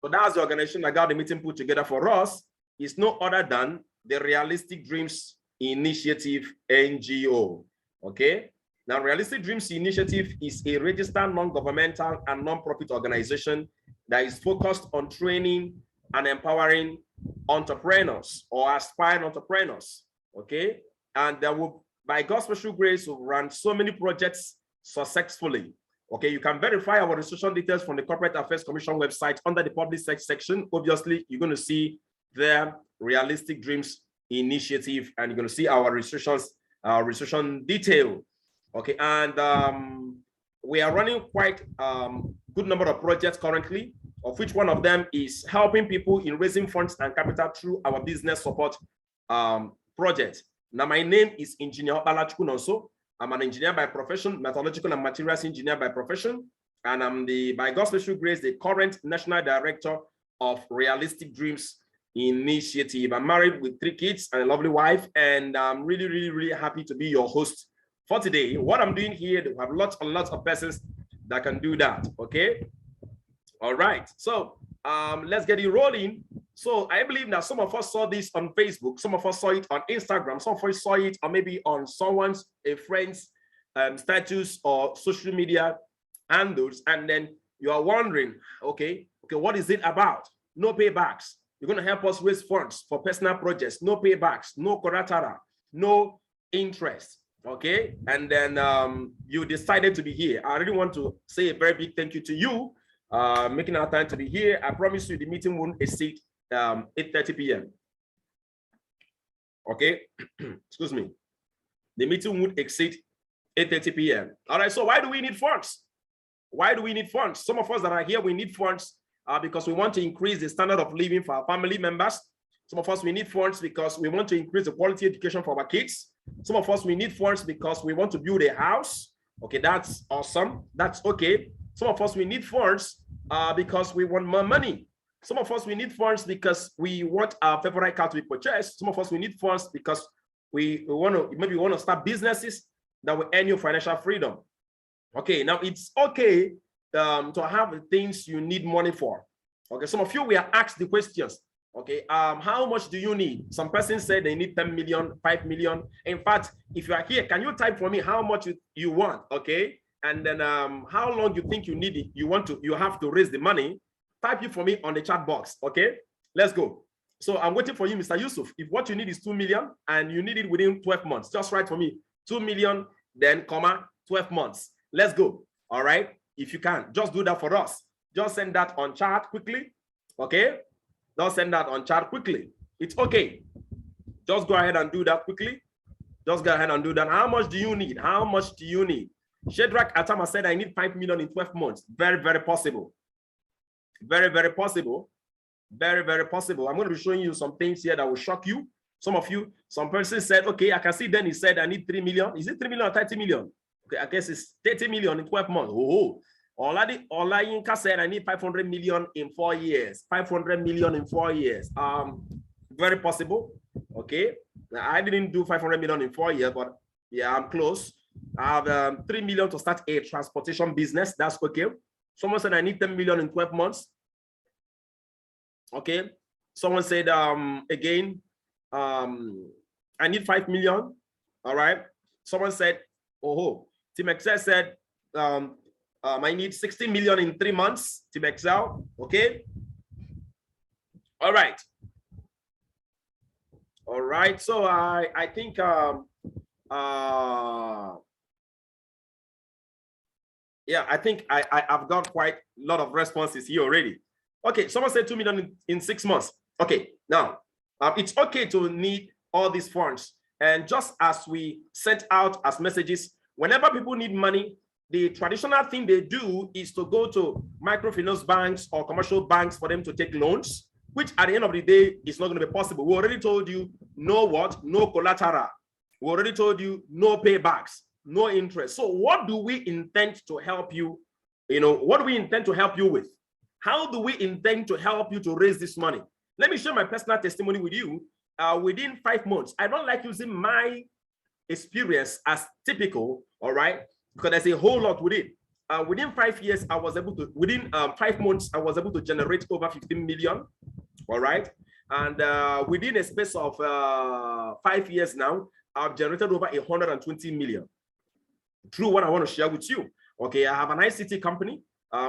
So that's the organization that got the meeting put together for us. It's no other than the Realistic Dreams Initiative NGO. Okay. Now, Realistic Dreams Initiative is a registered non-governmental and non-profit organization that is focused on training and empowering entrepreneurs or aspiring entrepreneurs. Okay. And there will, by God's special grace, we've run so many projects successfully. Okay, you can verify our registration details from the Corporate Affairs Commission website under the public section. Obviously, you're going to see the Realistic Dreams Initiative, and you're going to see our registration detail. Okay, and we are running quite good number of projects currently, of which one of them is helping people in raising funds and capital through our business support project. Now, my name is Engineer Balachkunonso. I'm an engineer by profession, metallurgical and materials engineer by profession, and I'm by God's special grace, the current national director of Realistic Dreams Initiative. I'm married with 3 kids and a lovely wife, and I'm really, really, really happy to be your host for today. What I'm doing here, we have lots and lots of persons that can do that. Okay. All right. So let's get it rolling. So I believe that some of us saw this on Facebook, some of us saw it on Instagram, some of us saw it or maybe on a friend's status or social media handles, and then you are wondering, okay, what is it about? No paybacks. You're going to help us raise funds for personal projects. No paybacks, no collateral, no interest. Okay, and then you decided to be here. I really want to say a very big thank you to you making our time to be here. I promise you the meeting won't exceed 8:30 p.m. Okay, excuse me. The meeting would exceed 8:30 p.m. All right, so why do we need funds? Why do we need funds? Some of us that are here, we need funds because we want to increase the standard of living for our family members. Some of us, we need funds because we want to increase the quality education for our kids. Some of us, we need funds because we want to build a house. Okay, that's awesome. That's okay. Some of us, we need funds because we want more money. Some of us, we need funds because we want our favorite car to be purchased. Some of us, we need funds because we want to start businesses that will earn you financial freedom. Okay, now it's okay to have the things you need money for. Okay, some of you, we are asked the questions. Okay, how much do you need? Some person said they need 10 million, 5 million. In fact, if you are here, can you type for me how much you want? Okay, and then how long you think you need it? You have to raise the money. Type it for me on the chat box. Okay, let's go. So I'm waiting for you, Mr. Yusuf. If what you need is 2 million and you need it within 12 months, just write for me 2 million, then comma 12 months. Let's go. All right. If you can, just do that for us. Just send that on chat quickly. Okay. Just send that on chat quickly. It's okay. Just go ahead and do that quickly. Just go ahead and do that. How much do you need? How much do you need? Shadrach Atama said, I need 5 million in 12 months. Very, very possible. Very, very possible. Very, very possible. I'm going to be showing you some things here that will shock you. Some of you, some person said, okay, I can see then he said, I need 3 million. Is it 3 million or 30 million? Okay, I guess it's 30 million in 12 months. Oh, Olayinka said, I need 500 million in 4 years. 500 million in 4 years. Very possible. Okay. Now, I didn't do 500 million in 4 years, but yeah, I'm close. I have 3 million to start a transportation business. That's okay. Someone said I need 10 million in 12 months. Okay. Someone said again, I need 5 million. All right. Someone said, oh, Team Excel said I need 60 million in 3 months. Team Excel. Okay. All right. All right. So I think yeah, I think I've got quite a lot of responses here already. Okay, someone said 2 million in 6 months. Okay, now it's okay to need all these funds. And just as we sent out as messages, whenever people need money, the traditional thing they do is to go to microfinance banks or commercial banks for them to take loans, which at the end of the day is not going to be possible. We already told you no what? No collateral. We already told you no paybacks. No interest. So what do we intend to help you? What do we intend to help you with? How do we intend to help you to raise this money? Let me share my personal testimony with you. Within 5 months, I don't like using my experience as typical, all right? Because there's a whole lot with it. within 5 years, I was able to, within 5 months, I was able to generate over 15 million. All right. And within a space of 5 years now, I've generated over 120 million through what I want to share with you. Okay, I have an ICT company.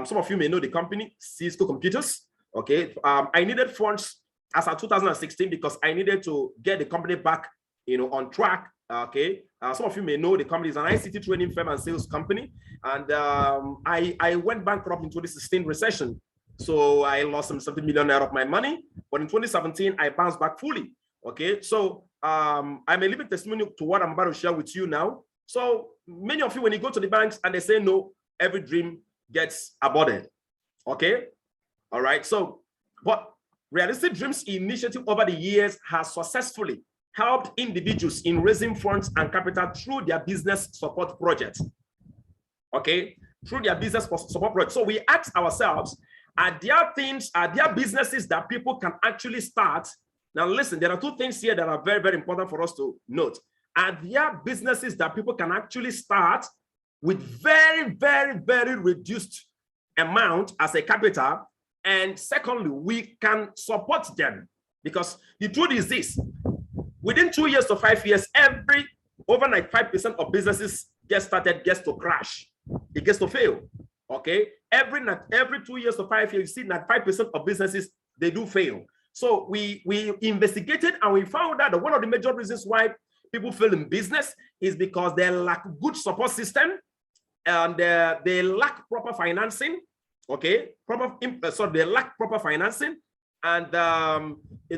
Some of you may know the company, Cisco Computers. Okay, I needed funds as of 2016 because I needed to get the company back, on track. Okay, some of you may know the company is an ICT training firm and sales company, and I went bankrupt in 2016 recession, so I lost some 70 million naira of my money. But in 2017, I bounced back fully. Okay, so I'm a living testimony to what I'm about to share with you now. So many of you, when you go to the banks and they say no, every dream gets aborted. Okay, all right. So, but Realistic Dreams Initiative over the years has successfully helped individuals in raising funds and capital through their business support projects. Okay, through their business support project. So we ask ourselves, are there businesses that people can actually start? Now listen, there are two things here that are very, very important for us to note. Are there businesses that people can actually start with very, very, very reduced amount as a capital? And secondly, we can support them, because the truth is this: within 2 years to 5 years, overnight 5% of businesses get started gets to crash. It gets to fail. Okay, every 2 years to 5 years, you see that 5% of businesses, they do fail. So we investigated and we found out that one of the major reasons why people fail in business is because they lack good support system, and they lack proper financing. Okay, they lack proper financing, and we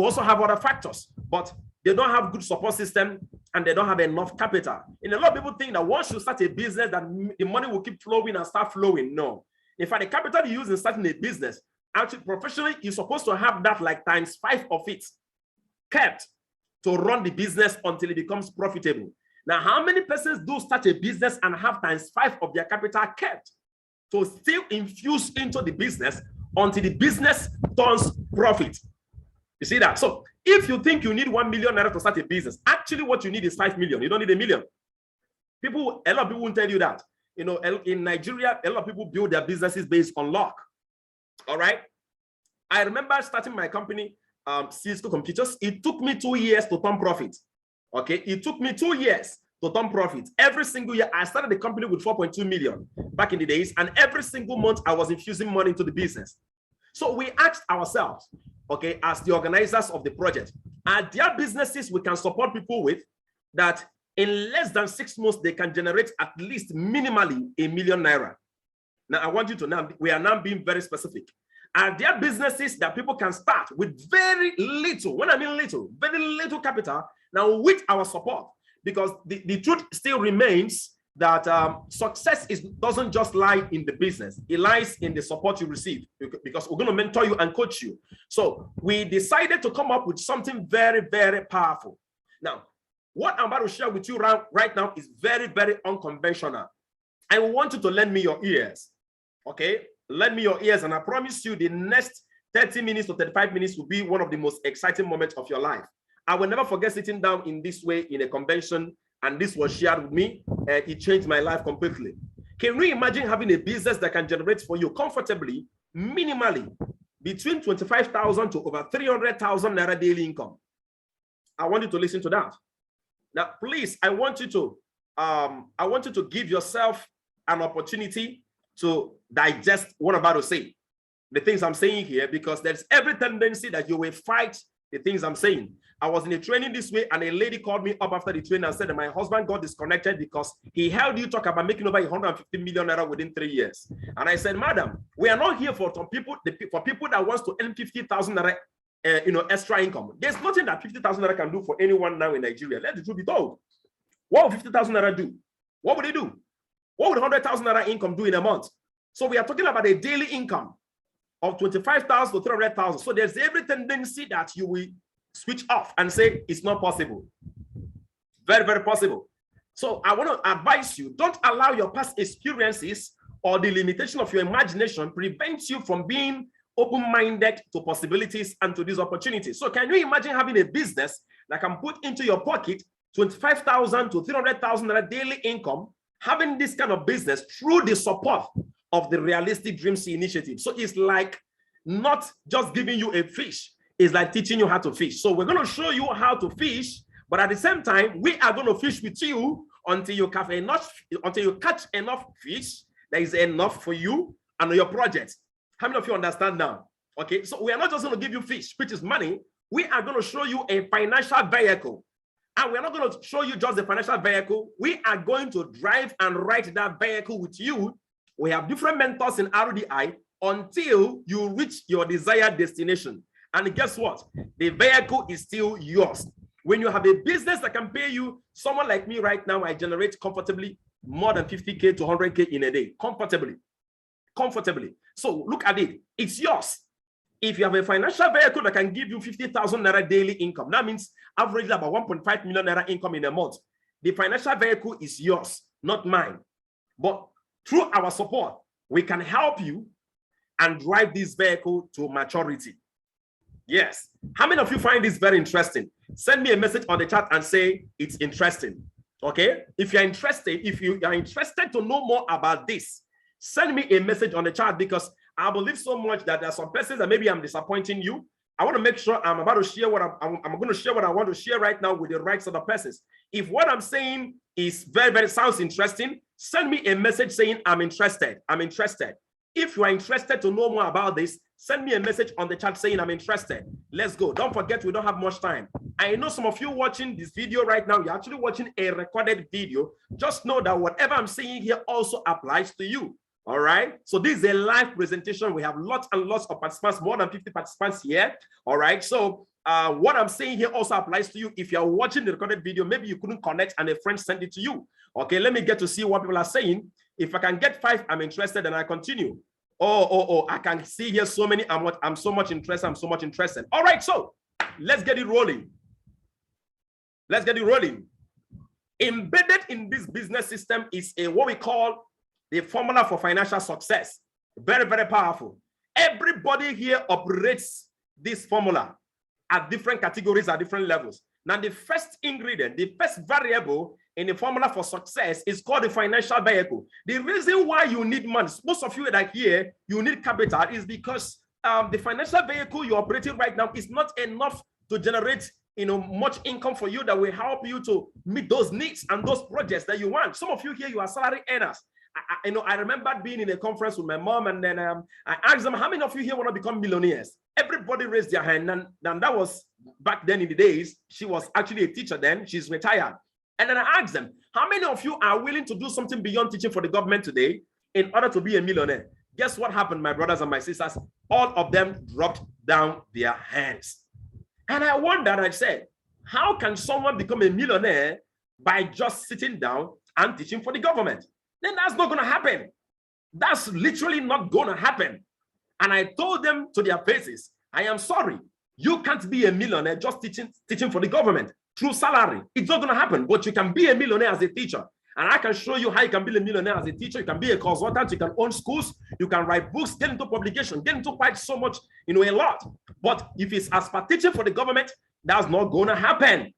also have other factors, but they don't have good support system and they don't have enough capital. And a lot of people think that once you start a business, that the money will keep flowing and start flowing. No, in fact, the capital you use in starting a business, actually professionally, you're supposed to have that like ×5 of it kept to run the business until it becomes profitable. Now, how many persons do start a business and have ×5 of their capital kept to still infuse into the business until the business turns profit? You see that? So if you think you need 1 million naira to start a business, actually what you need is 5 million. You don't need 1 million. A lot of people won't tell you that. In Nigeria, a lot of people build their businesses based on luck. All right. I remember starting my company, Cisco Computers. It took me 2 years to turn profit. Okay. It took me 2 years to turn profit. Every single year, I started the company with 4.2 million back in the days. And every single month, I was infusing money into the business. So we asked ourselves, okay, as the organizers of the project, are there businesses we can support people with that in less than 6 months, they can generate at least minimally 1 million naira? Now, I want you to know, we are now being very specific. Are there businesses that people can start with very little, when I mean little, very little capital, now with our support? Because the truth still remains that success doesn't just lie in the business. It lies in the support you receive, because we're going to mentor you and coach you. So we decided to come up with something very, very powerful. Now, what I'm about to share with you right now is very, very unconventional. I want you to lend me your ears. Okay? Lend me your ears, and I promise you the next 30 minutes to 35 minutes will be one of the most exciting moments of your life. I will never forget sitting down in this way in a convention, and this was shared with me, and it changed my life completely. Can you imagine having a business that can generate for you comfortably, minimally, between 25,000 to over 300,000 naira daily income? I want you to listen to that. Now, please, I want you to give yourself an opportunity to digest what I'm about to say, the things I'm saying here, because there's every tendency that you will fight the things I'm saying. I was in a training this way, and a lady called me up after the training and said that my husband got disconnected because he held you talk about making over 150 million naira within 3 years. And I said, madam, we are not here for some people, for people that wants to earn 50,000 naira, extra income. There's nothing that 50,000 naira can do for anyone now in Nigeria. Let the truth be told. What would 50,000 naira do? What would they do? What would 100,000 naira income do in a month? So we are talking about a daily income of 25,000 to 300,000. So there's every tendency that you will switch off and say it's not possible. Very, very possible. So I want to advise you, don't allow your past experiences or the limitation of your imagination prevent you from being open-minded to possibilities and to these opportunities. So can you imagine having a business that can put into your pocket 25,000 to 300,000 daily income having this kind of business through the support of the Realistic Dreams Initiative. So it's like not just giving you a fish, it's like teaching you how to fish. So we're going to show you how to fish, but at the same time, we are going to fish with you until you catch enough fish that is enough for you and your project. How many of you understand now? Okay, so we are not just going to give you fish, which is money. We are going to show you a financial vehicle. And we're not going to show you just the financial vehicle. We are going to drive and ride that vehicle with you. We have different mentors in RDI until you reach your desired destination. And guess what? The vehicle is still yours. When you have a business that can pay you, someone like me right now, I generate comfortably more than 50K to 100K in a day. Comfortably. So look at it. It's yours. If you have a financial vehicle that can give you 50,000 Naira daily income, that means average about 1.5 million Naira income in a month. The financial vehicle is yours, not mine. But through our support, we can help you and drive this vehicle to maturity. Yes. How many of you find this very interesting? Send me a message on the chat and say it's interesting. Okay. If you are interested to know more about this, send me a message on the chat, because I believe so much that there are some persons that maybe I'm disappointing you. I want to make sure I'm about to share what I'm going to share what I want to share right now with the right sort of persons. If what I'm saying is very sounds interesting, send me a message saying I'm interested. I'm interested. If you are interested to know more about this, send me a message on the chat saying I'm interested. Let's go. Don't forget, we don't have much time. I know some of you watching this video right now, you're actually watching a recorded video. Just know that whatever I'm saying here also applies to you. All right. So this is a live presentation. We have lots and lots of participants, more than 50 participants here. All right. So what I'm saying here also applies to you. If you're watching the recorded video, maybe you couldn't connect and a friend sent it to you. Okay. Let me get to see what people are saying. If I can get 5, I'm interested, and I continue. Oh, I can see here so many. I'm so much interested. I'm so much interested. All right. So let's get it rolling. Let's get it rolling. Embedded in this business system is what we call the formula for financial success. Very powerful. Everybody here operates this formula at different categories, at different levels. Now, the first ingredient, the first variable in the formula for success is called the financial vehicle. The reason why you need money, most of you that are here, you need capital, is because the financial vehicle you're operating right now is not enough to generate much income for you that will help you to meet those needs and those projects that you want. Some of you here, you are salary earners. I remember being in a conference with my mom, and then I asked them, how many of you here want to become millionaires? Everybody raised their hand, and that was back then in the days. She was actually a teacher then. She's retired. And then I asked them, how many of you are willing to do something beyond teaching for the government today in order to be a millionaire? Guess what happened, my brothers and my sisters? All of them dropped down their hands. And I wondered, I said, how can someone become a millionaire by just sitting down and teaching for the government? Then that's not going to happen. That's literally not going to happen. And I told them to their faces, I am sorry, you can't be a millionaire just teaching for the government through salary. It's not going to happen, but you can be a millionaire as a teacher. And I can show you how you can be a millionaire as a teacher. You can be a consultant, you can own schools, you can write books, get into publication, get into quite so much, a lot. But if it's as per teaching for the government, that's not going to happen.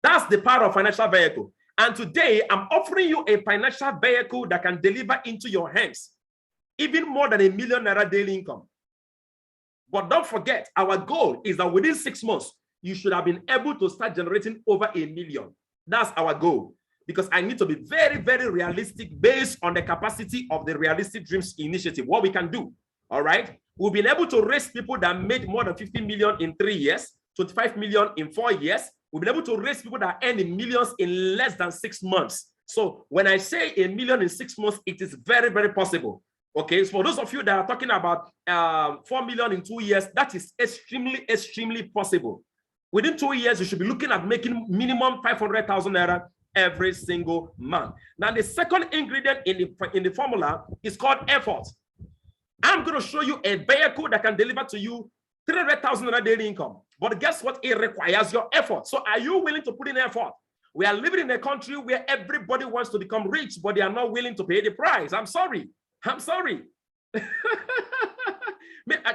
That's the power of financial vehicle. And today, I'm offering you a financial vehicle that can deliver into your hands even more than $1 million Naira daily income. But don't forget, our goal is that within 6 months, you should have been able to start generating over $1 million. That's our goal, because I need to be very realistic based on the capacity of the Realistic Dreams Initiative, what we can do. All right. We've been able to raise people that made more than 50 million in 3 years, 25 million in 4 years. We've been able to raise people that are earning millions in less than 6 months. So when I say $1 million in 6 months, it is very possible. Okay, so for those of you that are talking about 4 million in 2 years, that is extremely possible. Within 2 years, you should be looking at making minimum 500,000 Naira every single month. Now, the second ingredient in the formula is called effort. I'm going to show you a vehicle that can deliver to you 300,000 Naira daily income. But guess what? It requires your effort. So are you willing to put in effort? We are living in a country where everybody wants to become rich, but they are not willing to pay the price. I'm sorry. I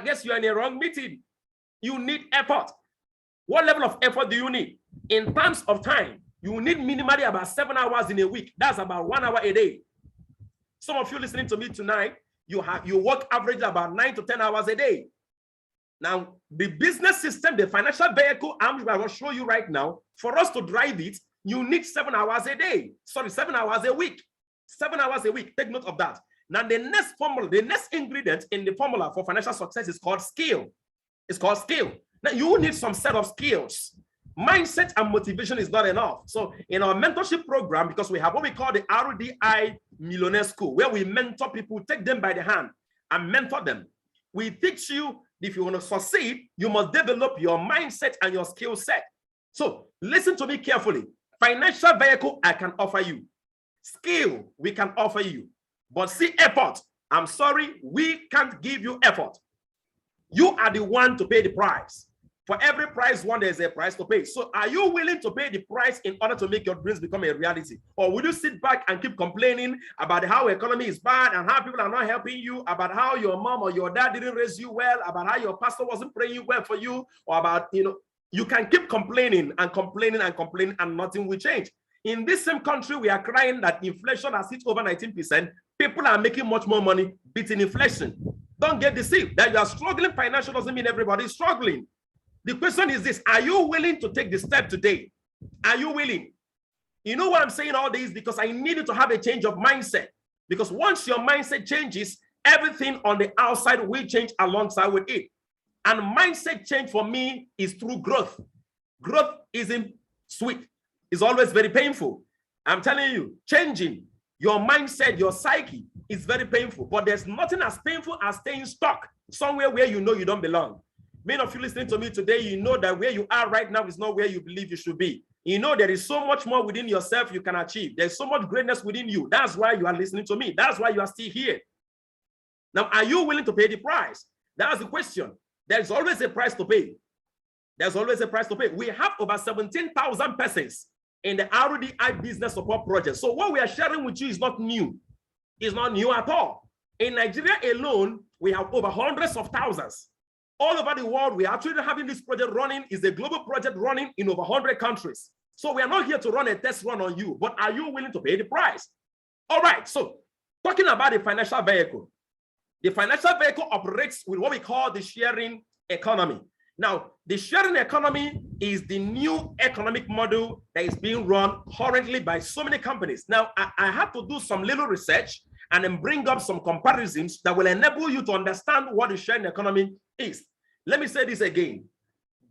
guess you are in a wrong meeting. You need effort. What level of effort do you need? In terms of time, You need minimally about 7 hours in a week. That's about 1 hour a day. Some of you listening to me tonight, you work average about 9 to 10 hours a day. Now, the business system, the financial vehicle, I'm going to show you right now, for us to drive it, you need 7 hours a day. Sorry, 7 hours a week. 7 hours a week. Take note of that. Now, the next formula, the next ingredient in the formula for financial success is called skill. It's called skill. Now, you need some set of skills. Mindset and motivation is not enough. So in our mentorship program, because we have what we call the RDI Millionaire School, where we mentor people, take them by the hand and mentor them. We teach you, if you want to succeed, you must develop your mindset and your skill set. So listen to me carefully. Financial vehicle, I can offer you. Skill, we can offer you. But see, effort, I'm sorry, we can't give you effort. You are the one to pay the price. For every price won, there's a price to pay. So are you willing to pay the price in order to make your dreams become a reality? Or will you sit back and keep complaining about how economy is bad and how people are not helping you, about how your mom or your dad didn't raise you well, about how your pastor wasn't praying well for you, or about, you can keep complaining and complaining and complaining and nothing will change. In this same country, we are crying that inflation has hit over 19%. People are making much more money beating inflation. Don't get deceived. That you are struggling financially doesn't mean everybody is struggling. The question is this: are you willing to take the step today? Are you willing? You know why I'm saying all this? Because I need you to have a change of mindset. Because once your mindset changes, everything on the outside will change alongside with it. And mindset change for me is through growth. Growth isn't sweet. It's always very painful. I'm telling you, changing your mindset, your psyche is very painful. But there's nothing as painful as staying stuck somewhere where you know you don't belong. Many of you listening to me today, you know that where you are right now is not where you believe you should be. You know there is so much more within yourself you can achieve. There's so much greatness within you. That's why you are listening to me. That's why you are still here. Now, are you willing to pay the price? That's the question. There's always a price to pay. There's always a price to pay. We have over 17,000 persons in the RDI business support project. So what we are sharing with you is not new. It's not new at all. In Nigeria alone, we have over hundreds of thousands. All over the world, we are actually having this project running. Is a global project running in over 100 countries. So we are not here to run a test run on you, but are you willing to pay the price? All right, so talking about the financial vehicle. The financial vehicle operates with what we call the sharing economy. Now, the sharing economy is the new economic model that is being run currently by so many companies. Now, I had to do some little research and then bring up some comparisons that will enable you to understand what the sharing economy is. Let me say this again.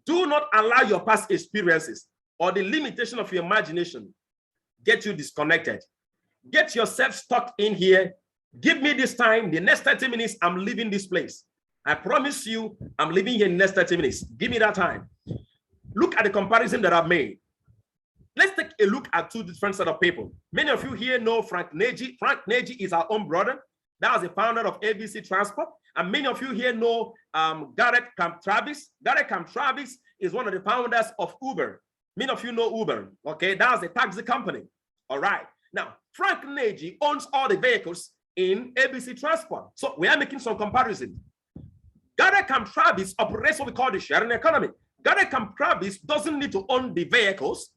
Do not allow your past experiences or the limitation of your imagination get you disconnected. Get yourself stuck in here. Give me this time. The next 30 minutes, I'm leaving this place. I promise you, I'm leaving here in the next 30 minutes. Give me that time. Look at the comparison that I've made. Let's take a look at two different set of people. Many of you here know Frank Neji. Frank Neji is our own brother. That was the founder of ABC Transport. And many of you here know Garrett Camp-Travis. Garrett Camp-Travis is one of the founders of Uber. Many of you know Uber, okay? That's a taxi company, all right? Now, Frank Neji owns all the vehicles in ABC Transport. So we are making some comparison. Garrett Camp-Travis operates what we call the sharing economy. Garrett Camp-Travis doesn't need to own the vehicles.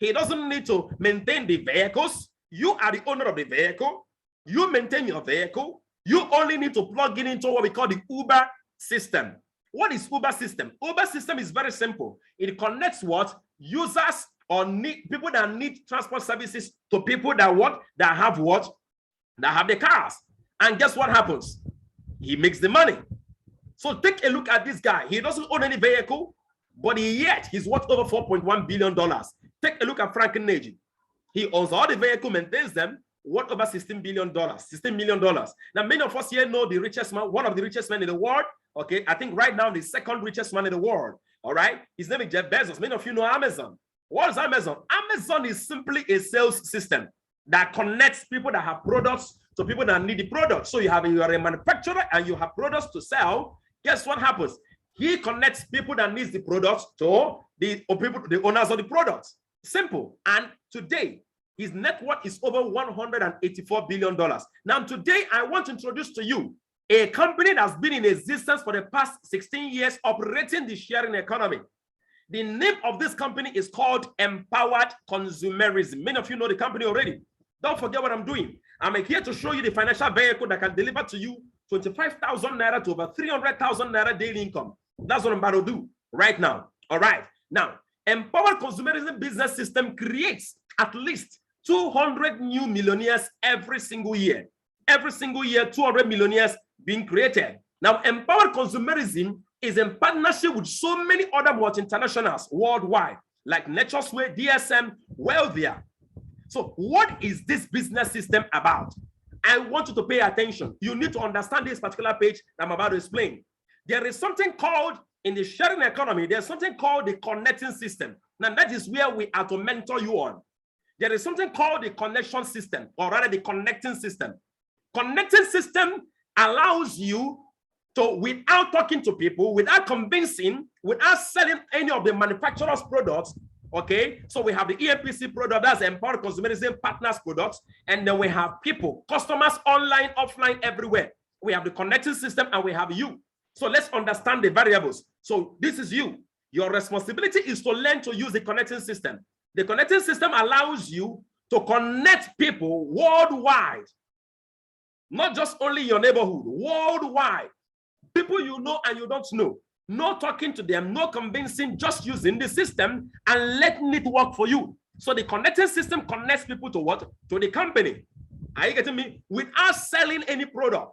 He doesn't need to maintain the vehicles. You are the owner of the vehicle. You maintain your vehicle. You only need to plug it into what we call the Uber system. What is Uber system? Uber system is very simple. It connects what? Users or people that need transport services to people that what? That have what? That have the cars. And guess what happens? He makes the money. So take a look at this guy. He doesn't own any vehicle, but yet he's worth over $4.1 billion. Take a look at Frank Neji. He owns all the vehicle, maintains them, worth over $16 million. Now, many of us here know the richest man, one of the richest men in the world. Okay, I think right now the second richest man in the world. All right, his name is Jeff Bezos. Many of you know Amazon. What is Amazon? Amazon is simply a sales system that connects people that have products to people that need the product. So you are a manufacturer and you have products to sell. Guess what happens? He connects people that need the products to the owners of the products. Simple. And today, his net worth is over $184 billion. Now, today, I want to introduce to you a company that's been in existence for the past 16 years operating the sharing economy. The name of this company is called Empowered Consumerism. Many of you know the company already. Don't forget what I'm doing. I'm here to show you the financial vehicle that can deliver to you 25,000 naira to over 300,000 naira daily income. That's what I'm about to do right now. All right. Now, Empowered Consumerism business system creates at least 200 new millionaires every single year. Every single year, 200 millionaires being created. Now, Empowered Consumerism is in partnership with so many other multinationals worldwide, like Nature's Way, DSM, Wealthier. So what is this business system about? I want you to pay attention. You need to understand this particular page that I'm about to explain. There is something called, in the sharing economy, there's something called the connecting system. Now that is where we are to mentor you on. There is something called the connection system, or rather the connecting system. Connecting system allows you to, without talking to people, without convincing, without selling any of the manufacturer's products, okay? So we have the EMPC product, that's Empowered Consumerism Partners products, and then we have people, customers online, offline, everywhere. We have the connecting system and we have you. So let's understand the variables. So this is you. Your responsibility is to learn to use the connecting system. The connecting system allows you to connect people worldwide, not just only your neighborhood, worldwide. People you know and you don't know. No talking to them, no convincing, just using the system and letting it work for you. So the connecting system connects people to what? To the company. Are you getting me? Without selling any product,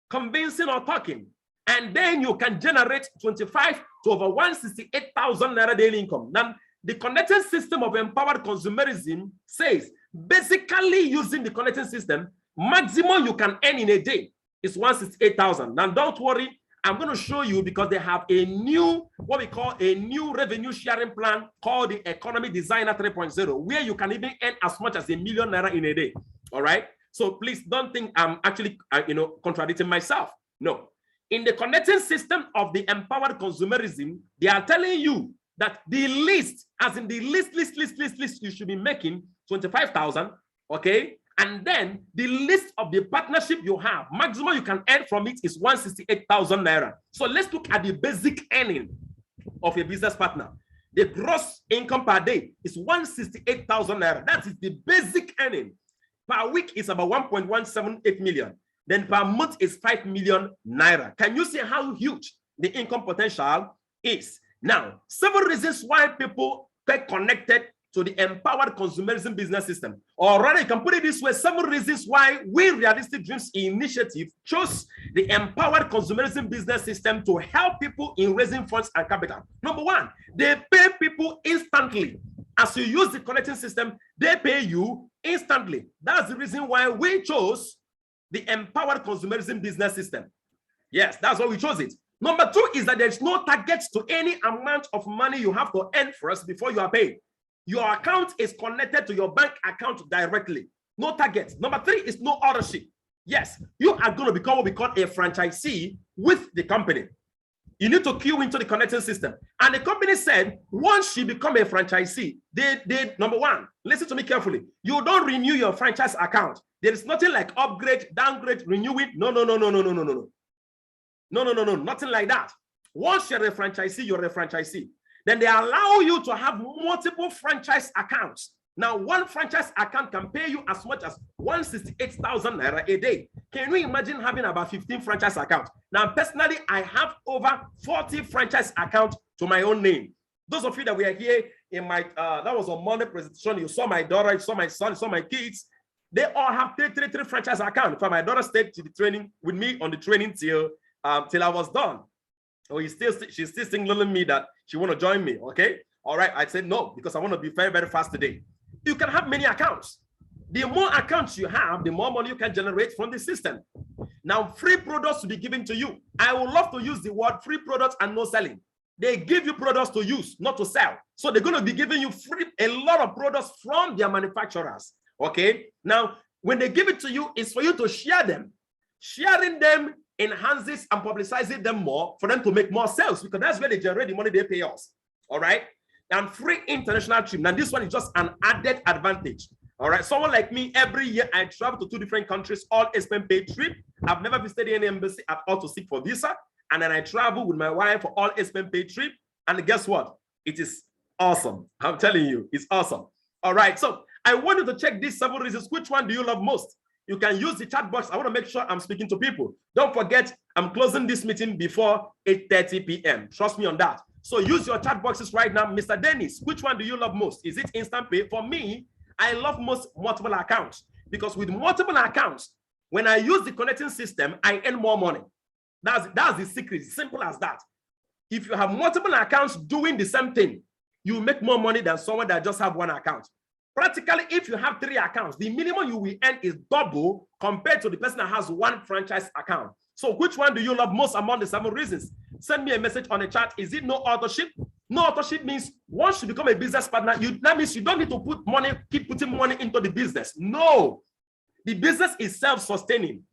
convincing or talking. And then you can generate 25 to over 168,000 naira daily income. Now, the connecting system of Empowered Consumerism says, basically using the connecting system, maximum you can earn in a day is 168,000. Now, don't worry. I'm going to show you because they have a new, what we call a new revenue sharing plan called the Economy Designer 3.0, where you can even earn as much as 1 million naira in a day. All right. So please don't think I'm actually, contradicting myself. No. In the connecting system of the Empowered Consumerism, they are telling you that the least, as in the least you should be making 25,000. Okay. And then the list of the partnership you have, maximum you can earn from it is 168,000 naira. So let's look at the basic earning of a business partner. The gross income per day is 168,000 naira. That is the basic earning. Per week is about 1.178 million. Then per month is 5 million naira. Can you see how huge the income potential is? Now, several reasons why people get connected to the Empowered Consumerism business system. Or rather, you can put it this way, several reasons why we Realistic Dreams Initiative chose the Empowered Consumerism business system to help people in raising funds and capital. Number one, they pay people instantly. As you use the connecting system, they pay you instantly. That's the reason why we chose the Empowered Consumerism business system. Yes, that's why we chose it. Number two is that there's no target to any amount of money you have to earn first before you are paid. Your account is connected to your bank account directly. No target. Number three is no ownership. Yes, you are going to become what we call a franchisee with the company. You need to queue into the connecting system. And the company said, once you become a franchisee, they number one, listen to me carefully. You don't renew your franchise account. There is nothing like upgrade, downgrade, renew it. No. Nothing like that. Once you're a franchisee, you're a franchisee. Then they allow you to have multiple franchise accounts. Now, one franchise account can pay you as much as 168,000 naira a day. Can you imagine having about 15 franchise accounts? Now, personally, I have over 40 franchise accounts to my own name. Those of you that were here in my, that was a Monday presentation, you saw my daughter, you saw my son, you saw my kids. They all have three franchise accounts. For my daughter stayed to the training with me on the training till I was done. Oh, she's still signaling me that she want to join me. Okay. All right. I said no, because I want to be very, very fast today. You can have many accounts. The more accounts you have, the more money you can generate from the system. Now, free products to be given to you. I would love to use the word free products and no selling. They give you products to use, not to sell. So they're going to be giving you a lot of products from their manufacturers. Okay. Now, when they give it to you, it's for you to share them. Sharing them enhances and publicizes them more for them to make more sales, because that's where they generate the money they pay us. All right. And free international trip. Now, this one is just an added advantage. All right. Someone like me, every year I travel to 2 different countries, all expense paid trip. I've never visited any embassy at all to seek for visa. And then I travel with my wife for all expense paid trip. And guess what? It is awesome. I'm telling you, it's awesome. All right, so I want you to check these 7 reasons. Which one do you love most? You can use the chat box. I want to make sure I'm speaking to people. Don't forget, I'm closing this meeting before 8:30 p.m. Trust me on that. So use your chat boxes right now. Mr. Dennis, which one do you love most? Is it instant pay? For me, I love most multiple accounts, because with multiple accounts, when I use the connecting system, I earn more money. That's the secret. Simple as that. If you have multiple accounts doing the same thing, you make more money than someone that just have one account. Practically, if you have 3 accounts, the minimum you will earn is double compared to the person that has 1 franchise account. So which one do you love most among the 7 reasons? Send me a message on the chat. Is it no authorship? No authorship means once you become a business partner, that means you don't need to put money, keep putting money into the business. No, the business is self-sustaining.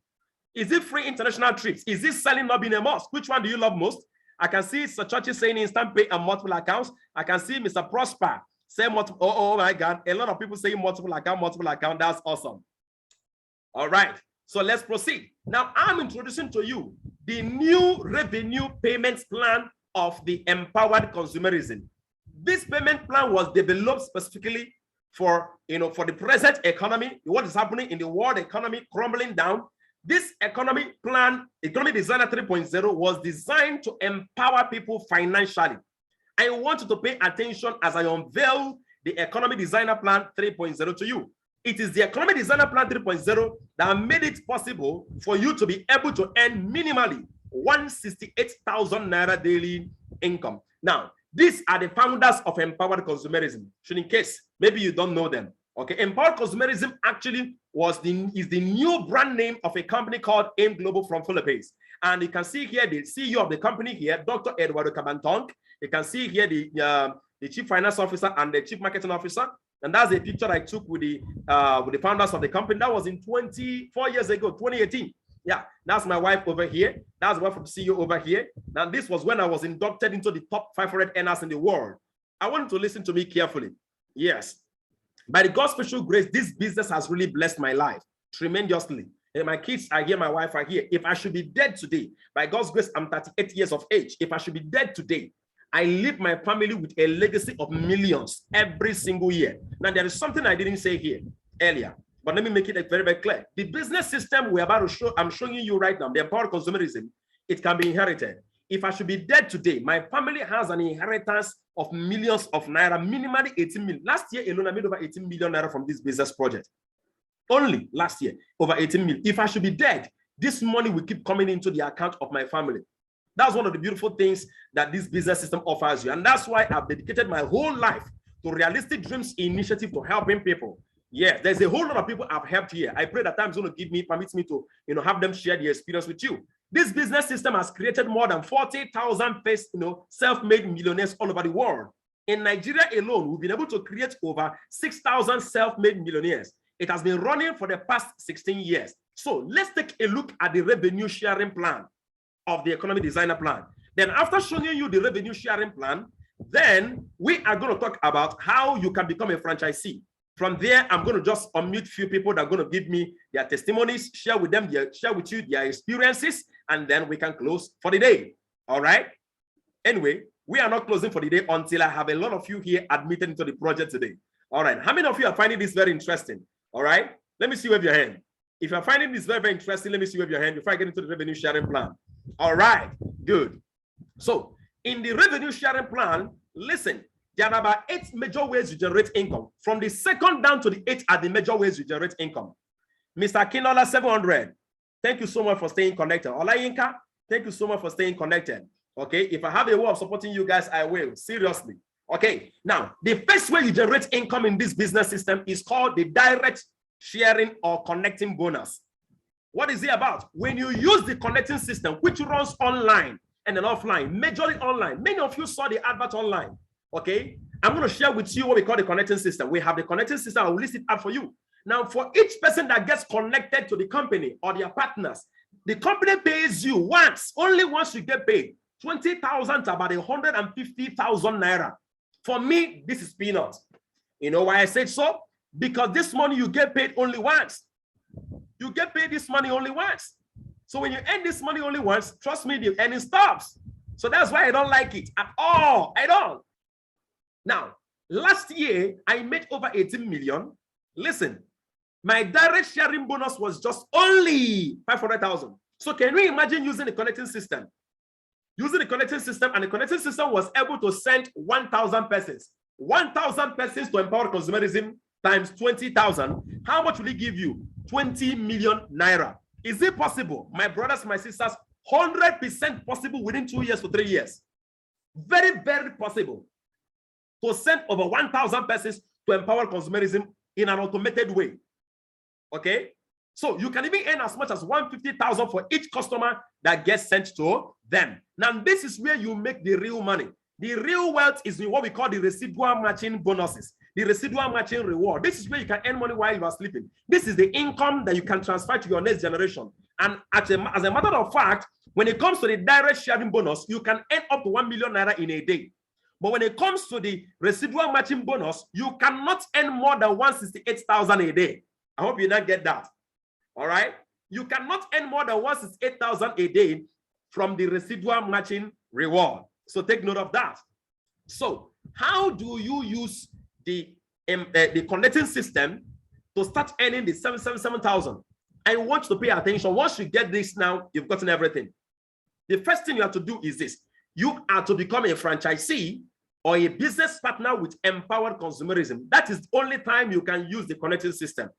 Is it free international trips? Is it selling not being a must? Which one do you love most? I can see Sir Churchy saying instant pay and multiple accounts. I can see Mr. Prosper say multiple. Oh my God, a lot of people saying multiple account. That's awesome. All right, so let's proceed. Now I'm introducing to you the new revenue payments plan of the empowered consumerism. This payment plan was developed specifically for the present economy, what is happening in the world economy crumbling down. This economy plan, Economy Designer 3.0, was designed to empower people financially. I want you to pay attention as I unveil the Economy Designer Plan 3.0 to you. It is the Economy Designer Plan 3.0 that made it possible for you to be able to earn minimally 168,000 Naira daily income. Now, these are the founders of Empowered Consumerism. So in case maybe you don't know them, okay, Empowered Consumerism actually is the new brand name of a company called AIM Global from Philippines. And you can see here the CEO of the company here, Dr. Eduardo Cabantong. You can see here the Chief Finance Officer and the Chief Marketing Officer. And that's a picture I took with the founders of the company. That was in 24 years ago, 2018. Yeah, that's my wife over here. That's the wife of the CEO over here. Now, this was when I was inducted into the top 500 earners in the world. I want you to listen to me carefully. Yes. By the God's special grace, this business has really blessed my life tremendously. And my kids are here, my wife are here. If I should be dead today, by God's grace, I'm 38 years of age. If I should be dead today, I leave my family with a legacy of millions every single year. Now, there is something I didn't say here earlier, but let me make it very, very clear. The business system we're about to show, I'm showing you right now, the empowered consumerism, it can be inherited. If I should be dead today, my family has an inheritance of millions of Naira, minimally 18 million. Last year alone, I made over 18 million Naira from this business project. Only last year, over 18 million. If I should be dead, this money will keep coming into the account of my family. That's one of the beautiful things that this business system offers you. And that's why I've dedicated my whole life to Realistic Dreams Initiative to helping people. Yes, there's a whole lot of people I've helped here. I pray that time's going to permits me to have them share the experience with you. This business system has created more than 40,000 self-made millionaires all over the world. In Nigeria alone, we've been able to create over 6,000 self-made millionaires. It has been running for the past 16 years. So let's take a look at the revenue sharing plan of the Economy Designer Plan. Then after showing you the revenue sharing plan, then we are going to talk about how you can become a franchisee. From there, I'm going to just unmute few people that are going to give me their testimonies, share with you their experiences, and then we can close for the day. All right. Anyway, we are not closing for the day until I have a lot of you here admitted into the project today. All right. How many of you are finding this very interesting? All right. Let me see wave your hand. If you're finding this very, very interesting, let me see wave your hand before I get into the revenue sharing plan. All right. Good. So in the revenue sharing plan, listen, there are about 8 major ways you generate income. From the second down to the 8 are the major ways you generate income. Mr. Kinola 700, thank you so much for staying connected. Olayinka, thank you so much for staying connected. Okay, if I have a way of supporting you guys, I will. Seriously. Okay, now, the first way you generate income in this business system is called the direct sharing or connecting bonus. What is it about? When you use the connecting system, which runs online and then offline, majorly online. Many of you saw the advert online. Okay, I'm going to share with you what we call the connecting system. We have the connecting system. I will list it out for you. Now, for each person that gets connected to the company or their partners, the company pays you once, only once you get paid, 20,000 to about 150,000 Naira. For me, this is peanuts. You know why I said so? Because this money you get paid only once. You get paid this money only once. So when you earn this money only once, trust me, the earning stops. So that's why I don't like it at all. I don't. Now, last year, I made over 18 million. Listen, my direct sharing bonus was just only 500,000. So can you imagine using the connecting system? Using the connecting system, and the connecting system was able to send 1,000 persons. 1,000 persons to empower consumerism times 20,000. How much will it give you? 20 million naira. Is it possible? My brothers, my sisters, 100% possible within 2 years to 3 years. Very, very possible to send over 1,000 persons to empower consumerism in an automated way. Okay? So you can even earn as much as 150,000 for each customer that gets sent to them. Now, this is where you make the real money. The real wealth is in what we call the residual matching bonuses, the residual matching reward. This is where you can earn money while you are sleeping. This is the income that you can transfer to your next generation. And as a matter of fact, when it comes to the direct sharing bonus, you can earn up to 1 million naira in a day. But when it comes to the residual matching bonus, you cannot earn more than 168,000 a day. I hope you don't get that. All right? You cannot earn more than 168,000 a day from the residual matching reward. So take note of that. So how do you use the connecting system to start earning the 777,000? I want you to pay attention. Once you get this now, you've gotten everything. The first thing you have to do is this. You are to become a franchisee or a business partner with empowered consumerism. That is the only time you can use the connecting system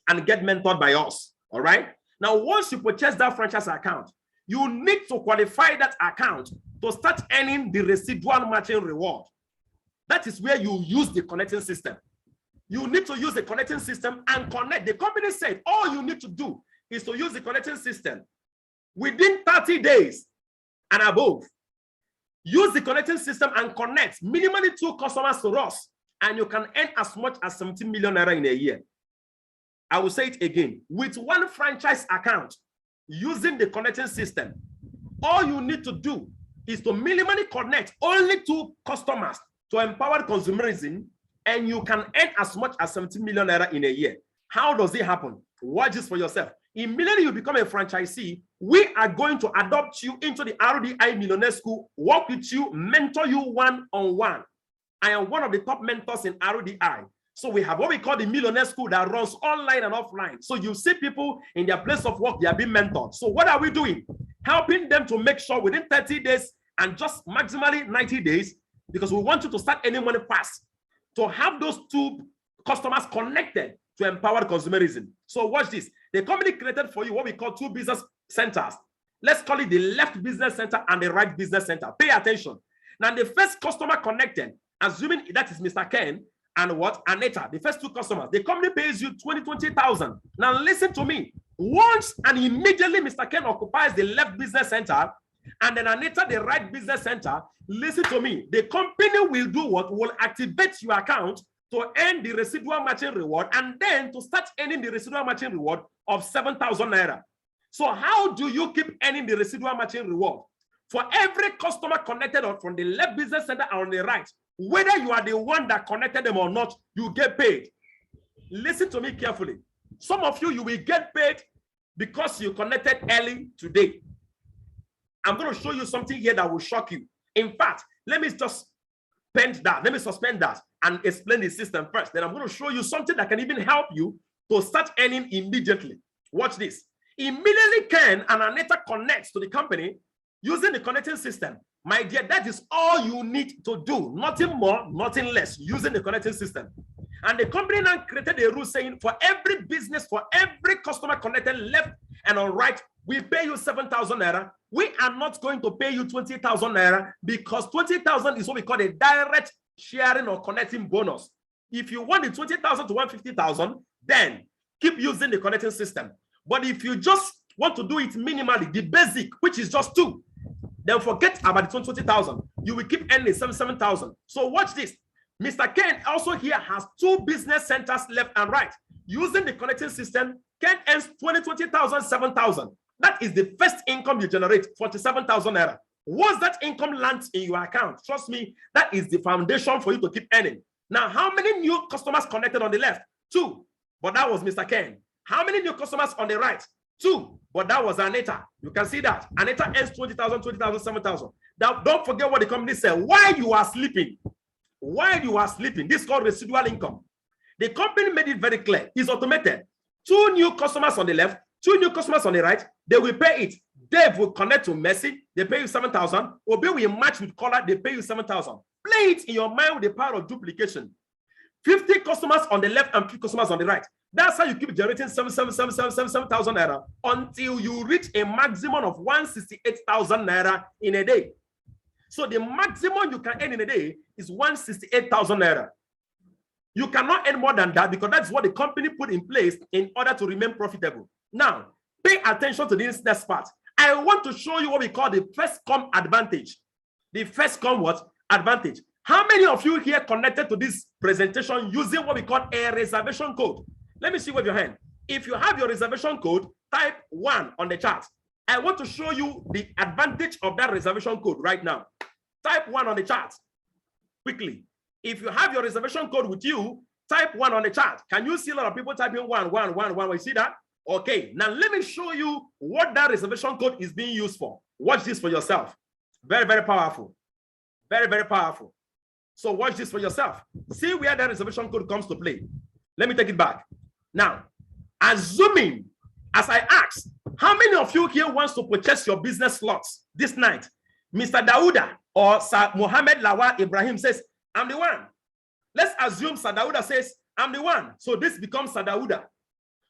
and get mentored by us. All right? Now, once you purchase that franchise account, you need to qualify that account to start earning the residual matching reward. That is where you use the connecting system. You need to use the connecting system and connect. The company said all you need to do is to use the connecting system within 30 days and above. Use the connecting system and connect minimally 2 customers to us, and you can earn as much as 17 million naira in a year. I will say it again. With one franchise account, using the connecting system, all you need to do is to minimally connect only 2 customers to empower consumerism, and you can earn as much as 17 million naira in a year. How does it happen? Watch this for yourself. Immediately you become a franchisee, we are going to adopt you into the RDI Millionaire School, work with you, mentor you one-on-one. I am one of the top mentors in RDI. So we have what we call the Millionaire School that runs online and offline. So you see people in their place of work, they are being mentored. So what are we doing? Helping them to make sure within 30 days and just maximally 90 days, because we want you to start earning money fast, to have those 2 customers connected to empower consumerism. So watch this. The company created for you what we call 2 business centers. Let's call it the left business center and the right business center. Pay attention. Now, the first customer connected, assuming that is Mr. Ken and what? Anita, the first 2 customers, the company pays you 20,000. Now, listen to me. Once and immediately Mr. Ken occupies the left business center and then Anita the right business center, listen to me. The company will do what? Will activate your account to earn the residual matching reward and then to start earning the residual matching reward of 7,000 naira. So how do you keep earning the residual matching reward? For every customer connected from the left business center or on the right, whether you are the one that connected them or not, you get paid. Listen to me carefully. Some of you, you will get paid because you connected early today. I'm going to show you something here that will shock you. In fact, let me just suspend that and explain the system first. Then I'm going to show you something that can even help you to start earning immediately. Watch this. Immediately Ken and Anita connects to the company using the connecting system. My dear, that is all you need to do. Nothing more, nothing less, using the connecting system. And the company now created a rule saying for every business, for every customer connected left and on right, we pay you 7,000 naira. We are not going to pay you 20,000 naira because 20,000 is what we call a direct sharing or connecting bonus. If you want the 20,000 to 150,000, then keep using the connecting system. But if you just want to do it minimally, the basic, which is just 2, then forget about the 20,000. You will keep earning 7,000. So watch this. Mr. Ken also here has 2 business centers left and right. Using the connecting system, Ken earns 20,000, 7,000. That is the first income you generate, 47,000 naira. Once that income lands in your account, trust me, that is the foundation for you to keep earning. Now, how many new customers connected on the left? 2, but that was Mr. Ken. How many new customers on the right? 2, but that was Anita. You can see that. Anita earns 20,000, 20,000, 7,000. Now, don't forget what the company said. While you are sleeping, while you are sleeping. This is called residual income. The company made it very clear. It's automated. 2 new customers on the left, 2 new customers on the right. They will pay it. Dave will connect to Messi. They pay you 7,000. Obi will match with Collar. They pay you 7,000. Play it in your mind with the power of duplication. 50 customers on the left and 50 customers on the right. That's how you keep generating 7,000 naira until you reach a maximum of 168,000 naira in a day. So the maximum you can earn in a day is 168,000 naira. You cannot earn more than that because that's what the company put in place in order to remain profitable. Now, pay attention to this next part. I want to show you what we call the first come advantage. The first come what? Advantage. How many of you here connected to this presentation using what we call a reservation code? Let me see with your hand. If you have your reservation code, type 1 on the chart. I want to show you the advantage of that reservation code right now. Type 1 on the chart quickly. If you have your reservation code with you, type 1 on the chart. Can you see a lot of people typing 1, 1, 1, 1? You see that? Okay, now let me show you what that reservation code is being used for. Watch this for yourself. Very, very powerful. Very, very powerful. So watch this for yourself. See where that reservation code comes to play. Let me take it back. Now, assuming, as I asked, how many of you here wants to purchase your business slots this night? Mr. Dauda or Sir Mohammed Lawal Ibrahim says, I'm the one. Let's assume Sir Dauda says, I'm the one. So this becomes Sir Dauda.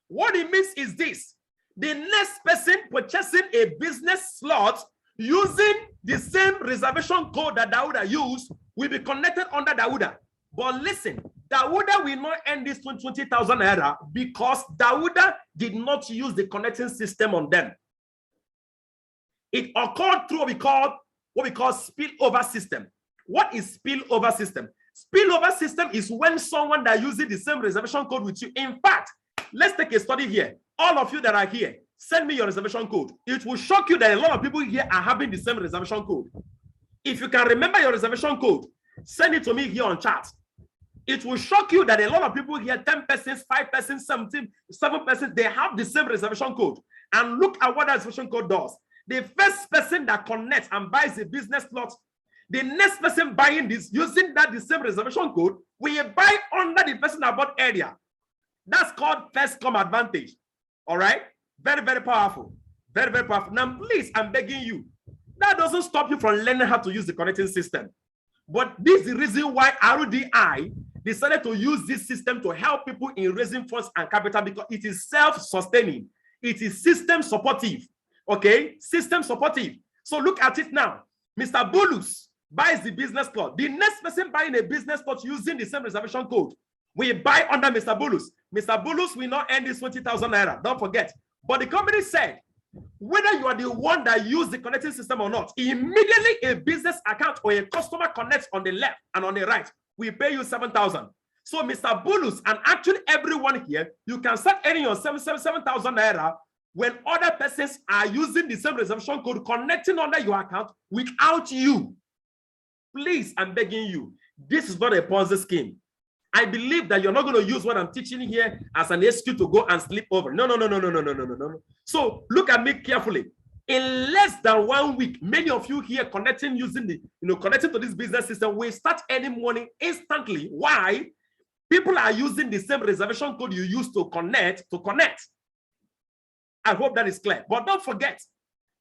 What it means is this. The next person purchasing a business slot using the same reservation code that Dauda used will be connected under Dauda. But listen, Dauda will not earn this 20,000 naira because Dauda did not use the connecting system on them. It occurred through what we call spillover system. What is spillover system? Spillover system is when someone that uses the same reservation code with you. In fact, let's take a study here. All of you that are here, send me your reservation code. It will shock you that a lot of people here are having the same reservation code. If you can remember your reservation code, send it to me here on chat. It will shock you that a lot of people here, 10 persons, 5 persons, 7 persons, they have the same reservation code. And look at what that reservation code does. The first person that connects and buys a business slot, the next person buying this using that the same reservation code will buy under the person that bought earlier. That's called first come advantage. All right? Very, very powerful. Very, very powerful. Now, please, I'm begging you. That doesn't stop you from learning how to use the connecting system. But this is the reason why RDI decided to use this system to help people in raising funds and capital because it is self-sustaining. It is system supportive. Okay? System supportive. So look at it now. Mr. Bulus buys the business slot. The next person buying a business slot using the same reservation code we buy under Mr. Bulus. Mr. Bulus will not earn this 20,000 naira. Don't forget. But the company said, whether you are the one that used the connecting system or not, immediately a business account or a customer connects on the left and on the right, we pay you 7,000. So Mr. Bulus and actually everyone here, you can start earning your 7,000 naira when other persons are using the same reservation code connecting under your account without you. Please, I'm begging you, this is not a Ponzi scheme. I believe that you're not going to use what I'm teaching here as an excuse to go and sleep over. No. So look at me carefully. In less than 1 week, many of you here connecting using the, connecting to this business system will start earning money instantly. Why? People are using the same reservation code you used to connect. I hope that is clear. But don't forget,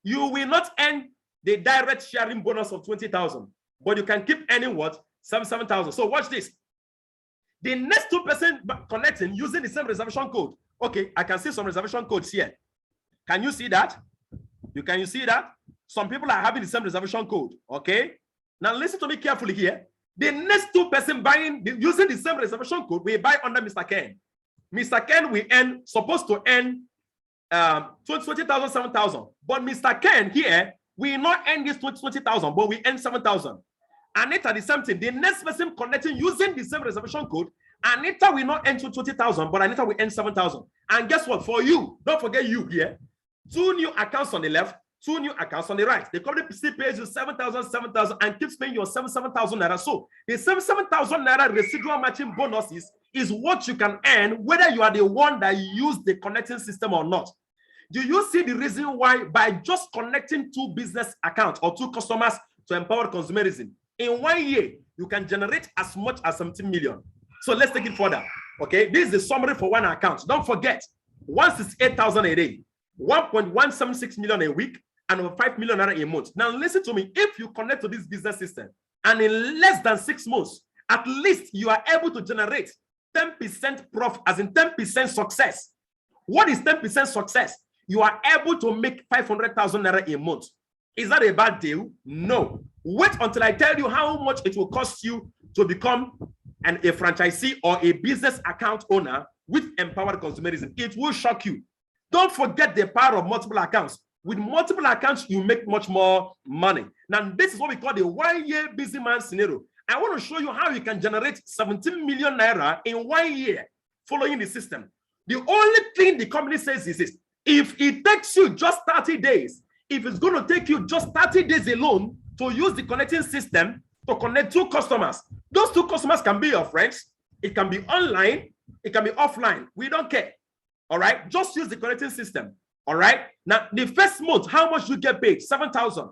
you will not earn the direct sharing bonus of 20,000, but you can keep earning what? 7,000. So watch this. The next 2% connecting using the same reservation code. Okay, I can see some reservation codes here. Can you see that? Can you see that? Some people are having the same reservation code. Okay. Now listen to me carefully here. The next 2% buying using the same reservation code, we buy under Mr. Ken. Mr. Ken will supposed to earn 20,000, 7,000. But Mr. Ken here will not earn this 20,000, but we earn 7,000. Anita, the same thing. The next person connecting using the same reservation code, Anita will not earn 20,000, but Anita will earn 7,000. And guess what? For you, don't forget you here. 2 new accounts on the left, 2 new accounts on the right. The company still pays you 7,000, 7,000, and keeps paying you 7,000 naira. So the 7,000 naira residual matching bonuses is what you can earn, whether you are the one that used the connecting system or not. Do you see the reason why by just connecting 2 business accounts or 2 customers to empower consumerism? In 1 year, you can generate as much as 17 million. So let's take it further. Okay, this is the summary for one account. Don't forget, once it's 8,000 a day, 1.176 million a week, and over 5 million a month. Now listen to me. If you connect to this business system, and in less than 6 months, at least you are able to generate 10% profit, as in 10% success. What is 10% success? You are able to make 500,000 naira a month. Is that a bad deal? No. Wait until I tell you how much it will cost you to become a franchisee or a business account owner with empowered consumerism. It will shock you. Don't forget the power of multiple accounts. With multiple accounts, you make much more money. Now, this is what we call the 1 year busy man scenario. I want to show you how you can generate 17 million naira in 1 year following the system. The only thing the company says is this: if it takes you just 30 days, if it's going to take you just 30 days alone to use the connecting system to connect 2 customers, those 2 customers can be your friends. It can be online. It can be offline. We don't care. All right. Just use the connecting system. All right. Now, the first month, how much you get paid? 7,000.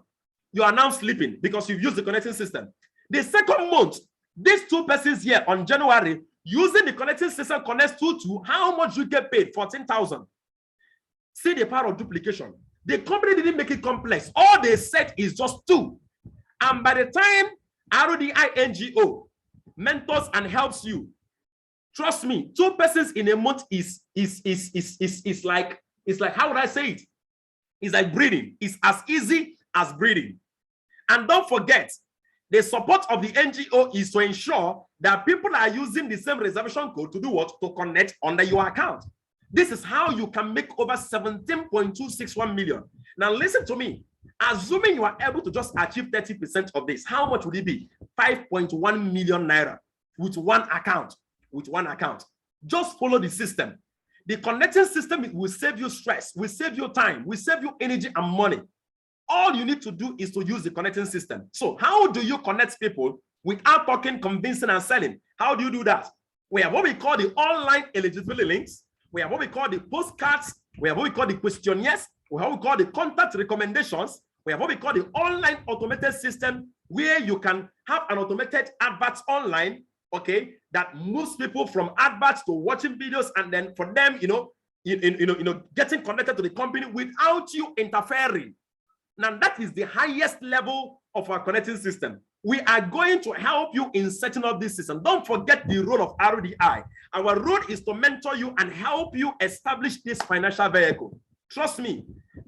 You are now sleeping because you've used the connecting system. The second month, these 2 persons here on January, using the connecting system connects 2 how much you get paid? 14,000. See the power of duplication. The company didn't make it complex. All they said is just 2. And by the time RDI NGO mentors and helps you, trust me, 2 persons in a month is like, how would I say it? It's like breathing. It's as easy as breathing. And don't forget, the support of the NGO is to ensure that people are using the same reservation code to do what? To connect under your account. This is how you can make over 17.261 million. Now listen to me. Assuming you are able to just achieve 30% of this, how much would it be? 5.1 million naira with one account. With one account. Just follow the system. The connecting system will save you stress, will save you time, will save you energy and money. All you need to do is to use the connecting system. So how do you connect people without talking, convincing, and selling? How do you do that? We have what we call the online eligibility links. We have what we call the postcards. We have what we call the questionnaires. We have what we call the contact recommendations. We have what we call the online automated system, where you can have an automated adverts online, okay, that moves people from adverts to watching videos, and then for them, getting connected to the company without you interfering. Now, that is the highest level of our connecting system. We are going to help you in setting up this system. Don't forget the role of RDI. Our role is to mentor you and help you establish this financial vehicle. Trust me,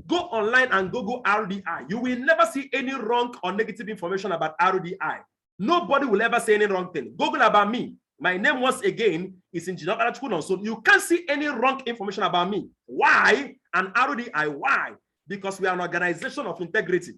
go online and Google RDI. You will never see any wrong or negative information about RDI. Nobody will ever say any wrong thing. Google about me. My name, once again, is Engineer Arachuno. So you can't see any wrong information about me. Why? And RDI, why? Because we are an organization of integrity.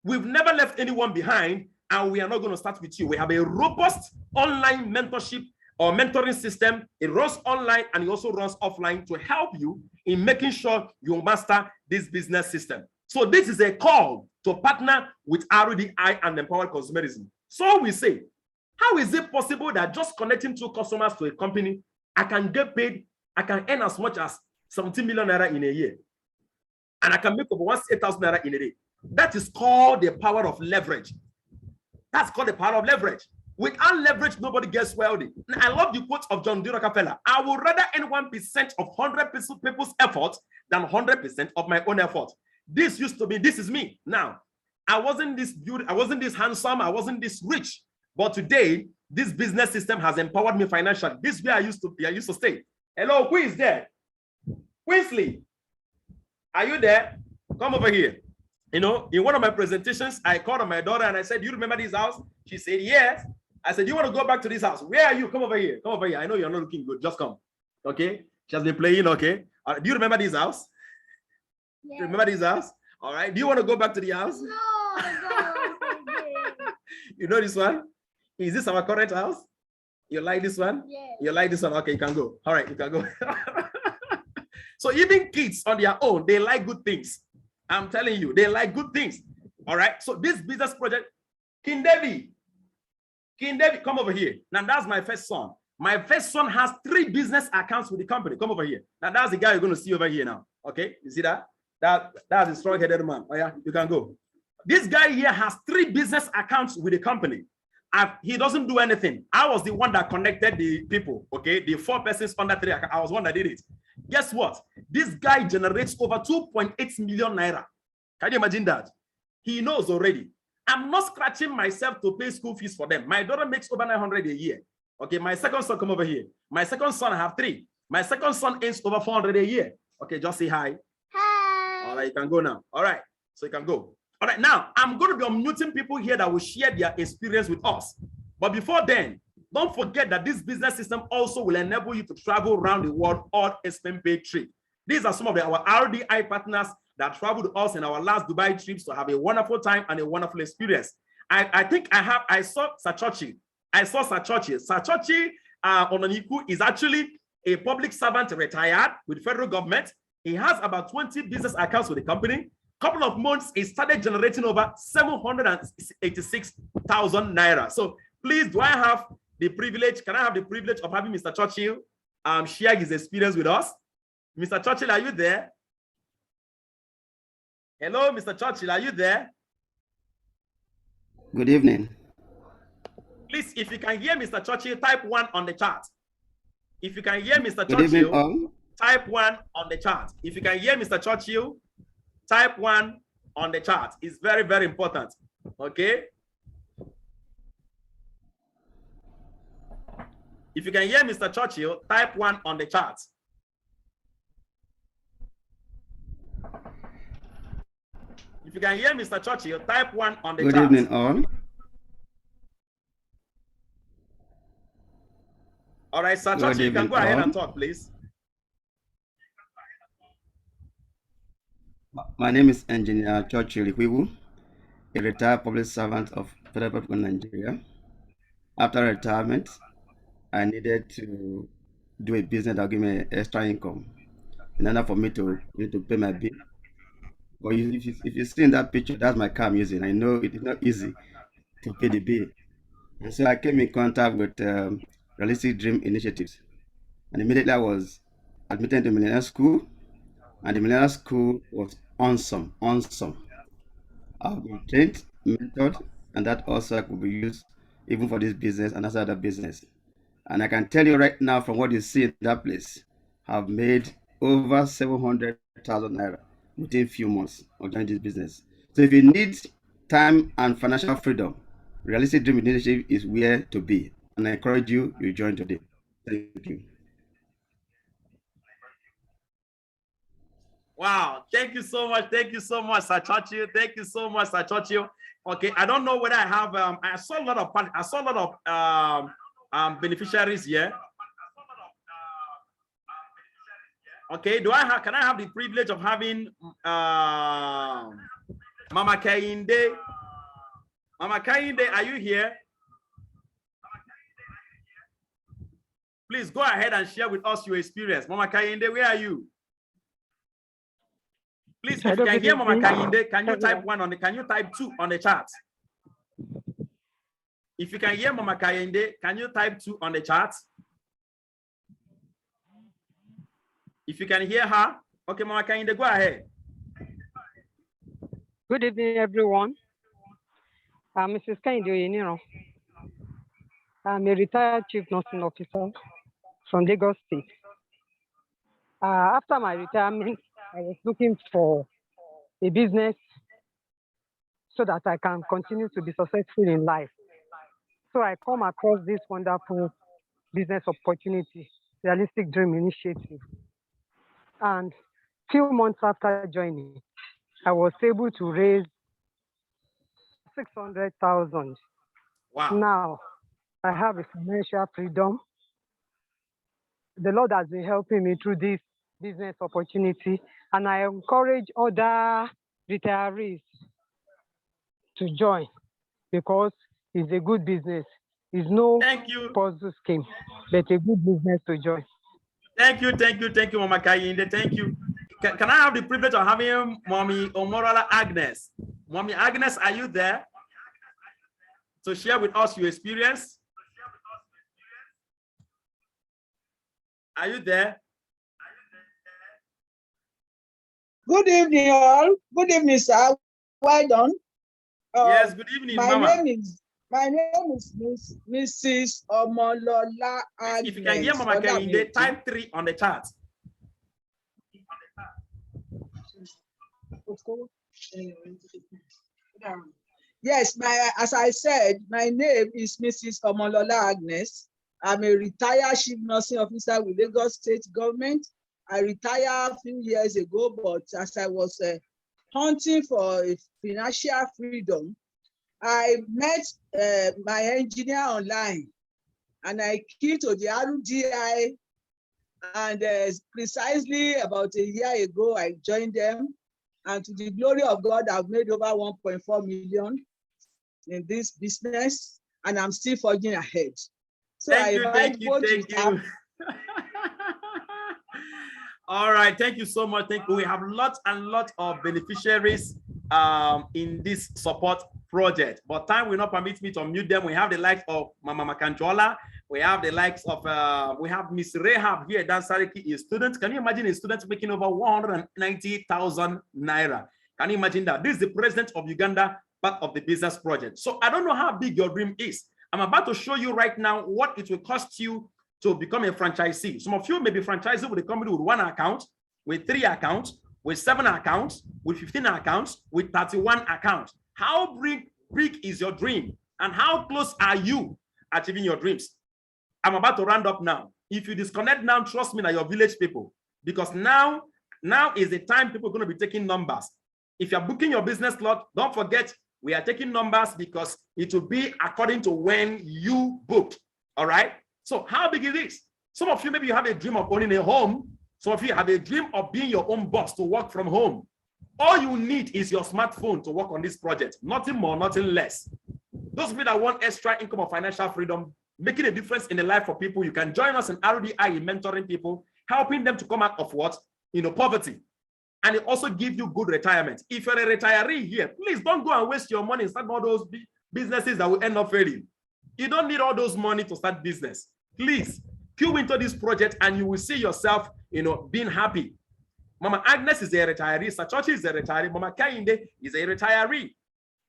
We've never left anyone behind, and we are not going to start with you. We have a robust online mentorship or mentoring system. It runs online and it also runs offline to help you in making sure you master this business system. So this is a call to partner with RDI and Empowered Consumerism. So we say, how is it possible that just connecting 2 customers to a company, I can get paid, I can earn as much as 17 million naira in a year, and I can make over 8,000 naira in a day? That is called the power of leverage. That's called the power of leverage. Without leverage, nobody gets wealthy. I love the quote of John D. Rockefeller. I would rather earn 1% of 100 people's effort than 100% of my own effort. This used to be, this is me. Now, I wasn't this beautiful, I wasn't this handsome, I wasn't this rich. But today, this business system has empowered me financially. This is where I used to stay. Hello, who is there? Quinsley, are you there? Come over here. You know, in one of my presentations, I called on my daughter and I said, "Do you remember this house?" She said, "Yes." I said, "Do you want to go back to this house? Where are you? Come over here. Come over here. I know you're not looking good. Just come." Okay. She has been playing. Okay. Do you remember this house? Yes. Do you remember this house? All right. Do you want to go back to the house? No. You know this one? Is this our current house? You like this one? Yes. You like this one? Okay, you can go. All right, you can go. So even kids on their own, they like good things. I'm telling you, they like good things. All right. So this business project, King David, come over here. Now that's my first son. My first son has 3 business accounts with the company. Come over here. Now that's the guy you're going to see over here now. Okay. You see that? That's a strong-headed man. Oh yeah, you can go. This guy here has 3 business accounts with the company. he doesn't do anything. I was the one that connected the people, okay? The 4 persons under 3, I was one that did it. Guess what? This guy generates over 2.8 million naira. Can you imagine that? He knows already. I'm not scratching myself to pay school fees for them. My daughter makes over 900 a year. Okay, my second son, come over here. My second son, I have 3. My second son earns over 400 a year. Okay, just say hi. Hi. All right, you can go now. All right, so you can go. All right, now I'm going to be unmuting people here that will share their experience with us. But before then, don't forget that this business system also will enable you to travel around the world on expense paid trip. These are some of our RDI partners that traveled with us in our last Dubai trips to have a wonderful time and a wonderful experience. I think I saw Sachochi. I saw Sachochi. Sachochi Ononiku is actually a public servant retired with federal government. He has about 20 business accounts with the company. Couple of months, he started generating over 786,000 naira. So please, do I have the privilege? Can I have the privilege of having Mr. Churchill share his experience with us? Mr. Churchill, are you there? Hello, Mr. Churchill, are you there? Good evening. Please, if you can hear Mr. Churchill, type 1 on the chat. If you can hear Mr. Good evening, Churchill, type 1 on the chat. If you can hear Mr. Churchill, type 1 on the chart. It's very, very important. Okay. If you can hear Mr. Churchill, type 1 on the chart. If you can hear Mr. Churchill, type 1 on the chart. Good evening, all. All right, Sir Churchill, you can go ahead and talk, please. My name is Engineer Churchill Ikwiwu, a retired public servant of Federal Republic of Nigeria. After retirement, I needed to do a business that will give me extra income in order for me to pay my bill. But if you see in that picture, that's my car I'm using. I know it is not easy to pay the bill. And so I came in contact with Realistic Dream Initiatives. And immediately I was admitted to Millennium School. And the Millennium School was awesome. I've been trained, mentored, and that also could be used even for this business and that's other business. And I can tell you right now from what you see in that place, I've made over 700,000 naira within a few months of doing this business. So if you need time and financial freedom, Realistic Dream Initiative is where to be. And I encourage you join today. Thank you. Wow, thank you so much. Thank you so much, Sir Churchill. Thank you so much, Sir Churchill. Okay, I don't know whether I have I saw a lot of beneficiaries here. Okay, can I have the privilege of having Mama Kainde? Mama Kainde, are you here? Please go ahead and share with us your experience. Mama Kainde, where are you? Please, if you can hear Mama Kainde, can you type 1 on the, can you type 2 on the chat? If you can hear Mama Kainde, can you type 2 on the chat? If you can hear her, okay, Mama Kainde, go ahead. Good evening, everyone. Mrs. Kainde Oyiniro. I'm a retired chief nursing officer from Lagos State. After my retirement, I was looking for a business so that I can continue to be successful in life. So I come across this wonderful business opportunity, Realistic Dream Initiative. And few months after joining, I was able to raise 600,000. Wow. Now I have a financial freedom. The Lord has been helping me through this business opportunity, and I encourage other retirees to join because it's a good business. It's no puzzle scheme, but a good business to join. Thank you, Mama Kainde. Thank you. Can I have the privilege of having Mommy Omorola Agnes? Mommy Agnes, are you there to share with us your experience? Are you there? Good evening, all. Good evening, sir. Well done. Yes, good evening, my Mama. name is My name is Mrs. Omolola Agnes. If you can hear Mama Kehinde, type 3 on the chart. Yes, as I said, my name is Mrs. Omolola Agnes. I'm a retired chief nursing officer with Lagos State Government. I retired a few years ago, but as I was hunting for financial freedom, I met my engineer online, and I keyed to the RDI, and precisely about a year ago, I joined them. And to the glory of God, I've made over 1.4 million in this business, and I'm still forging ahead. So thank you. All right, thank you so much. Thank you. We have lots and lots of beneficiaries in this support project, but time will not permit me to unmute them. We have the likes of Mama Makanjola. We have the likes of, we have Miss Rehab here. Dan Sariki is student. Can you imagine a student making over 190,000 naira? Can you imagine that? This is the president of Uganda, part of the business project. So I don't know how big your dream is. I'm about to show you right now what it will cost you to become a franchisee. Some of you may be franchising with a company with 1 account, with 3 accounts, with 7 accounts, with 15 accounts, with 31 accounts. How big is your dream? And how close are you achieving your dreams? I'm about to round up now. If you disconnect now, trust me, that your village people, because now is the time people are going to be taking numbers. If you're booking your business lot, don't forget, we are taking numbers because it will be according to when you booked. All right. So how big is this? Some of you, maybe you have a dream of owning a home. Some of you have a dream of being your own boss, to work from home. All you need is your smartphone to work on this project. Nothing more, nothing less. Those of you that want extra income or financial freedom, making a difference in the life of people, you can join us in RDI in mentoring people, helping them to come out of what? Poverty. And it also gives you good retirement. If you're a retiree here, please don't go and waste your money and start all those businesses that will end up failing. You don't need all those money to start business. Please queue into this project and you will see yourself, being happy. Mama Agnes is a retiree. Sachochi is a retiree. Mama Kehinde is a retiree.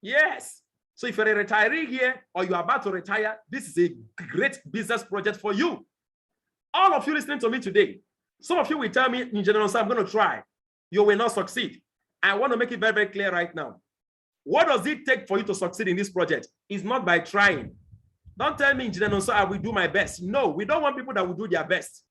Yes. So if you're a retiree here or you're about to retire, this is a great business project for you. All of you listening to me today, some of you will tell me, in general, I'm going to try. You will not succeed. I want to make it very, very clear right now. What does it take for you to succeed in this project? It's not by trying. Don't tell me, Engineer Nonso, I will do my best. No, we don't want people that will do their best.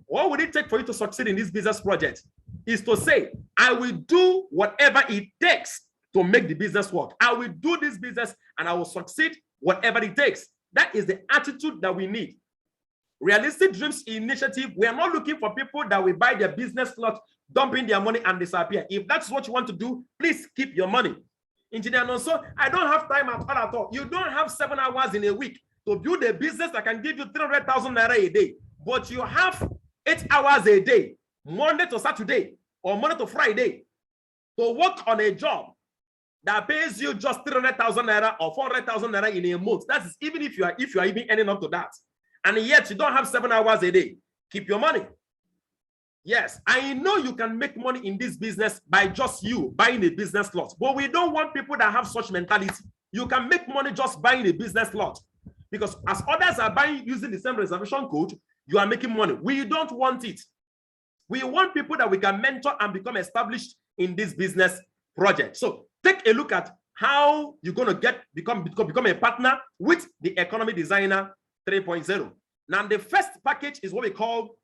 What would it take for you to succeed in this business project? Is to say, I will do whatever it takes to make the business work. I will do this business and I will succeed whatever it takes. That is the attitude that we need. Realistic Dreams Initiative, we are not looking for people that will buy their business lot, dumping their money and disappear. If that's what you want to do, please keep your money. Engineer Nonso, I don't have time at all. You don't have 7 hours in a week to build a business that can give you 300,000 naira a day, but you have 8 hours a day, Monday to Saturday or Monday to Friday, to work on a job that pays you just 300,000 naira or 400,000 naira in a month. That is even if you are even earning up to that, and yet you don't have 7 hours a day. Keep your money. Yes, I know you can make money in this business by just you buying a business lot, but we don't want people that have such mentality. You can make money just buying a business lot, because as others are buying using the same reservation code, you are making money. We don't want it. We want people that we can mentor and become established in this business project. So take a look at how you're going to become a partner with the Economy Designer 3.0. Now, the first package is what we call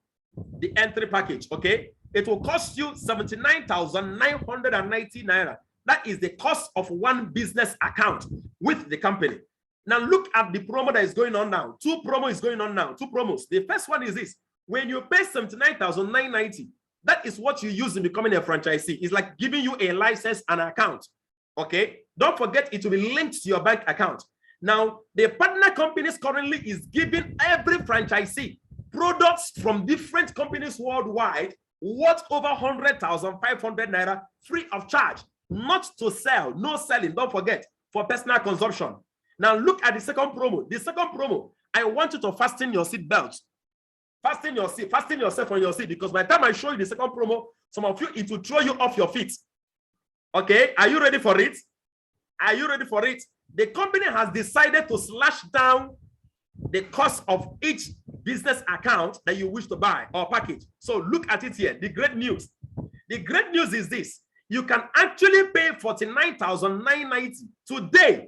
the entry package. Okay, it will cost you 79,990 naira. That is the cost of one business account with the company. Now look at the promo that is going on now. 2 promos is going on now. 2 promos. The first one is this: when you pay 79,990, that is what you use in becoming a franchisee. It's like giving you a license and an account. Okay, don't forget it will be linked to your bank account. Now the partner companies currently is giving every franchisee products from different companies worldwide worth over 100,500 naira free of charge, not to sell, no selling, don't forget, for personal consumption. Now look at the second promo. The second promo, I want you to fasten your seat belts. Fasten yourself on your seat, because by the time I show you the second promo, some of you, it will throw you off your feet. Okay, are you ready for it? Are you ready for it? the company has decided to slash down the cost of each business account that you wish to buy or package. So look at it here. The great news. The great news is this. You can actually pay $49,990 today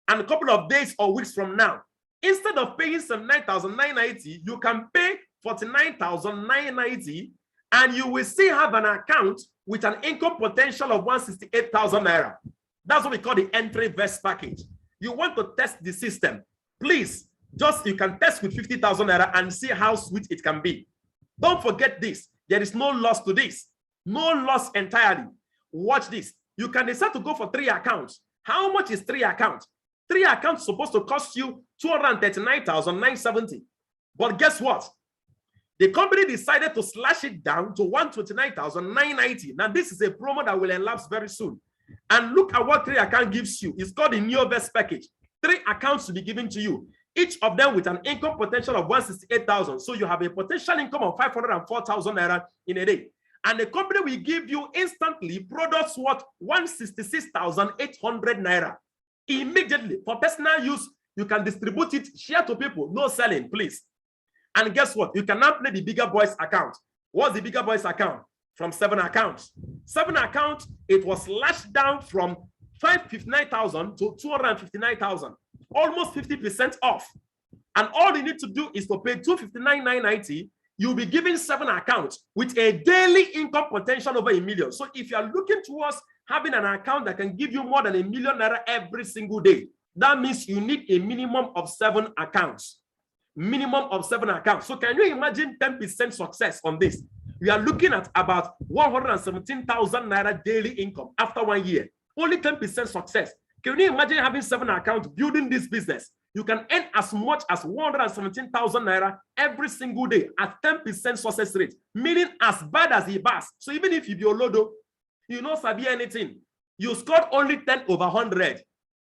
and a couple of days or weeks from now. Instead of paying $79,990, you can pay $49,990 and you will still have an account with an income potential of 168,000 naira. That's what we call the entry vest package. You want to test the system, please, you can test with 50,000 naira and see how sweet it can be. Don't forget this. There is no loss to this. No loss entirely. Watch this. You can decide to go for 3 accounts. How much is 3 accounts? 3 accounts supposed to cost you 239,970. But guess what? The company decided to slash it down to 129,990. Now, this is a promo that will elapse very soon. And look at what 3 account gives you. It's called the NeoVest package. 3 accounts to be given to you, each of them with an income potential of 168,000. So you have a potential income of 504,000 naira in a day. And the company will give you instantly products worth 166,800 naira. Immediately, for personal use, you can distribute it, share to people, no selling, please. And guess what? You can now play the bigger boys account. What's the bigger boys account? From 7 accounts. 7 accounts, it was slashed down from 559,000 to 259,000, almost 50% off. And all you need to do is to pay 259,990. You'll be given 7 accounts with a daily income potential over 1 million. So if you are looking towards having an account that can give you more than 1 million naira every single day, that means you need a minimum of 7 accounts. Minimum of 7 accounts. So can you imagine 10% success on this? We are looking at about 117,000 naira daily income after 1 year. Only 10% success. Can you imagine having 7 accounts, building this business? You can earn as much as 117,000 naira every single day at 10% success rate, meaning as bad as it bas. So even if you be Olodo, you don't sabi anything, you scored only 10 over 100.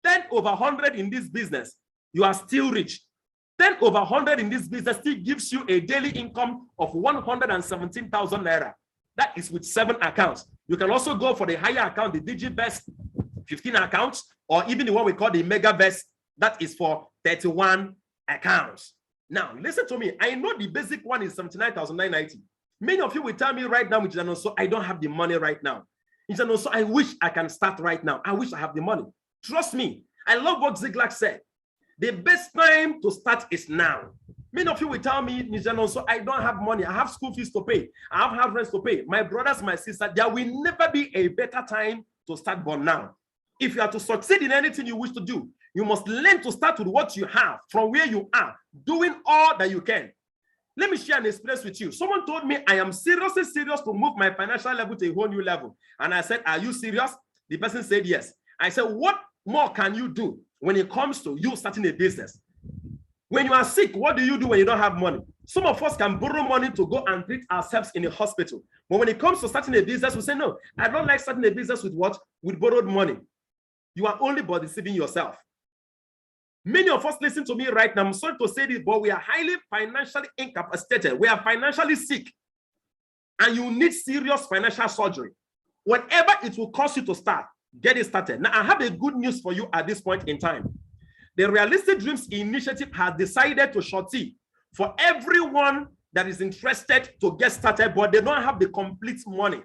10 over 100 in this business, you are still rich. 10 over 100 in this business still gives you a daily income of 117,000 naira. That is with 7 accounts. You can also go for the higher account, the DigiVest, 15 accounts, or even the one we call the MegaVest, that is for 31 accounts. Now, listen to me. I know the basic one is 79,990. Many of you will tell me right now, so I don't have the money right now. So I wish I can start right now. I wish I have the money. Trust me. I love what Ziglar said. The best time to start is now. Many of you will tell me, so I don't have money. I have school fees to pay. I have rents to pay. My brothers, my sisters, there will never be a better time to start but now. If you are to succeed in anything you wish to do, you must learn to start with what you have, from where you are, doing all that you can. Let me share an experience with you. Someone told me I am seriously serious to move my financial level to a whole new level. And I said, are you serious? The person said yes. I said, what more can you do when it comes to you starting a business? When you are sick, what do you do when you don't have money? Some of us can borrow money to go and treat ourselves in a hospital. But when it comes to starting a business, we say, no, I don't like starting a business with what? With borrowed money. You are only but deceiving yourself. Many of us listen to me right now. I'm sorry to say this, but we are highly financially incapacitated. We are financially sick. And you need serious financial surgery. Whatever it will cost you to start, get it started. Now, I have a good news for you at this point in time. The Realistic Dreams Initiative has decided to shorty for everyone that is interested to get started, but they don't have the complete money.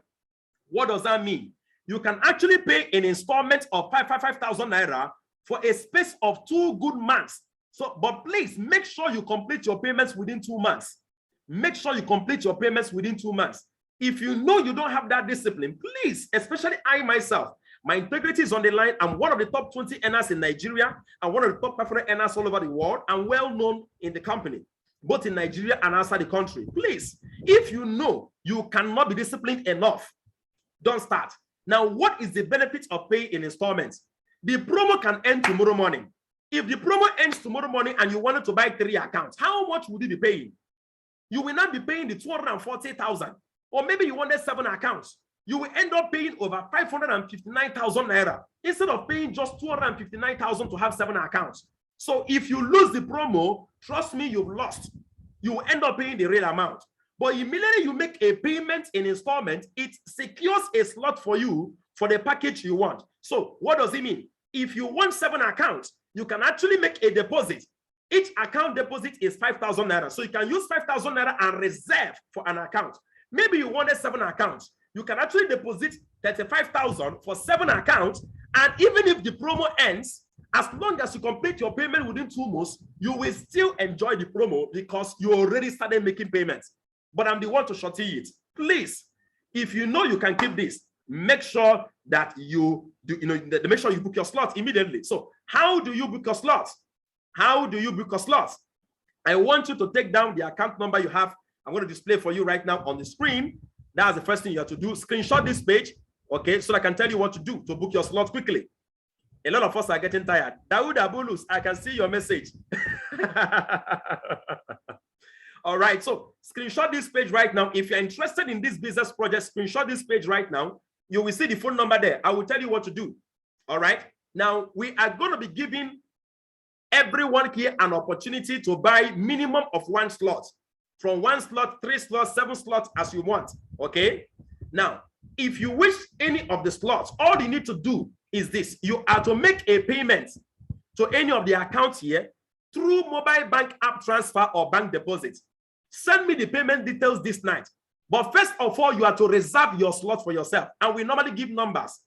What does that mean? You can actually pay an installment of 5,000 naira for a space of 2 good months. So, but please make sure you complete your payments within 2 months. Make sure you complete your payments within 2 months. If you know you don't have that discipline, please, especially I myself, my integrity is on the line. I'm one of the top 20 earners in Nigeria and one of the top performing earners all over the world and well known in the company, both in Nigeria and outside the country. Please, if you know you cannot be disciplined enough, don't start. Now, what is the benefit of paying in installments? The promo can end tomorrow morning. If the promo ends tomorrow morning and you wanted to buy 3 accounts, how much would you be paying? You will not be paying the 240,000, or maybe you wanted 7 accounts. You will end up paying over 559,000 naira instead of paying just 259,000 to have 7 accounts. So if you lose the promo, trust me, you've lost. You will end up paying the real amount. But immediately you make a payment in installment, it secures a slot for you for the package you want. So what does it mean? if you want 7 accounts, you can actually make a deposit. Each account deposit is 5,000 naira. So you can use 5,000 naira and reserve for an account. Maybe you wanted 7 accounts. You can actually deposit 35,000 for 7 accounts. And even if the promo ends, as long as you complete your payment within 2 months, you will still enjoy the promo because you already started making payments. But I'm the one to shorten it. Please, if you know you can keep this, make sure that you do, make sure you book your slot immediately. So how do you book your slot? How do you book a slot? I want you to take down the account number you have. I'm going to display for you right now on the screen. That's the first thing you have to do. Screenshot this page, okay, so I can tell you what to do to book your slot quickly. A lot of us are getting tired. Dawood Abulus, I can see your message. All right, so screenshot this page right now. If you're interested in this business project, screenshot this page right now. You will see the phone number there. I will tell you what to do. All right, now we are going to be giving everyone here an opportunity to buy minimum of 1 slot. From 1 slot, 3 slots, 7 slots as you want. Okay. Now, if you wish any of the slots, all you need to do is this. You are to make a payment to any of the accounts here through mobile bank app transfer or bank deposit. Send me the payment details this night. But first of all, you are to reserve your slot for yourself. And we normally give numbers.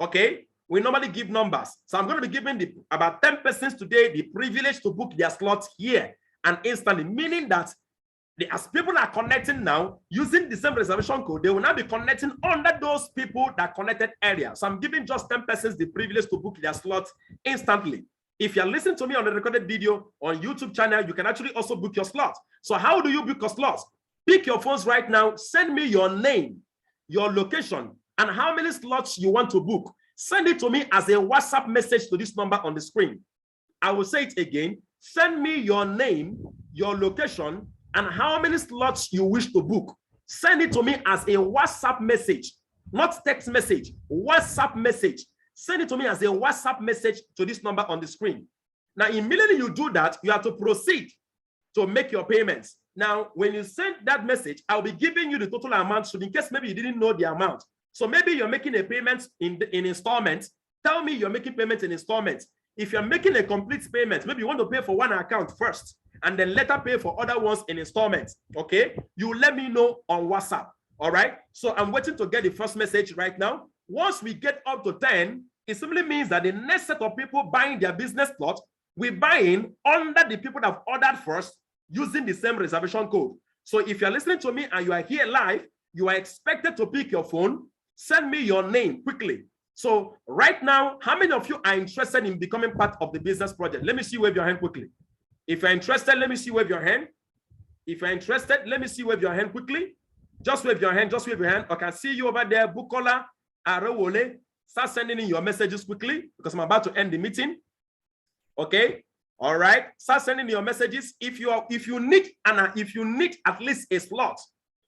Okay. We normally give numbers. So I'm going to be giving about 10 persons today the privilege to book their slots here and instantly, meaning that as people are connecting now using the same reservation code, they will now be connecting under those people that connected earlier. So I'm giving just 10 persons the privilege to book their slots instantly. If you're listening to me on the recorded video on YouTube channel, you can actually also book your slot. So how do you book your slots? Pick your phones right now. Send me your name, your location, and how many slots you want to book. Send it to me as a WhatsApp message to this number on the screen. I will say it again. Send me your name, your location, and how many slots you wish to book. Send it to me as a WhatsApp message, not text message, WhatsApp message. Send it to me as a WhatsApp message to this number on the screen. Now, immediately you do that, you have to proceed to make your payments. Now, when you send that message, I'll be giving you the total amount. So in case maybe you didn't know the amount. So maybe you're making a payment in installments. Tell me you're making payments in installments. If you're making a complete payment, maybe you want to pay for 1 account first and then later pay for other ones in installments. Okay, you let me know on WhatsApp. All right, so I'm waiting to get the first message right now. Once we get up to 10, it simply means that the next set of people buying their business plot, we buy in under the people that have ordered first using the same reservation code. So if you're listening to me and you are here live, you are expected to pick your phone. Send me your name quickly. So right now, how many of you are interested in becoming part of the business project? Let me see, wave your hand quickly. If you're interested, let me see, wave your hand. If you're interested, let me see, wave your hand quickly. Just wave your hand, just wave your hand. I can see you over there, Bukola Arewole. Start sending in your messages quickly because I'm about to end the meeting. Okay. All right. Start sending your messages. If you need at least a slot,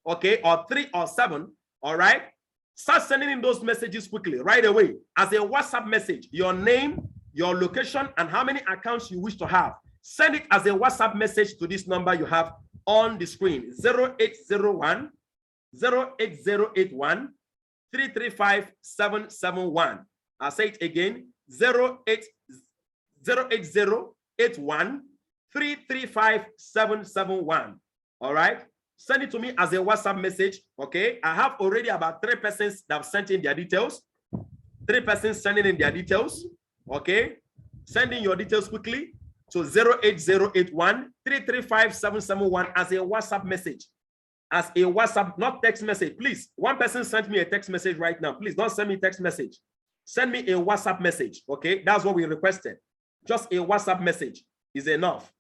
okay, or 3 or 7, all right. Start sending in those messages quickly, right away, as a WhatsApp message, your name, your location, and how many accounts you wish to have. Send it as a WhatsApp message to this number you have on the screen, 0801 08081 335 771. I'll say it again, 08081 335 771. All right. Send it to me as a WhatsApp message. Okay. I have already about 3 persons that have sent in their details. 3 persons sending in their details. Okay. Send in your details quickly to 08081 335 771 as a WhatsApp message. As a WhatsApp, not text message. Please. 1 person sent me a text message right now. Please don't send me text message. Send me a WhatsApp message. Okay. That's what we requested. Just a WhatsApp message is enough.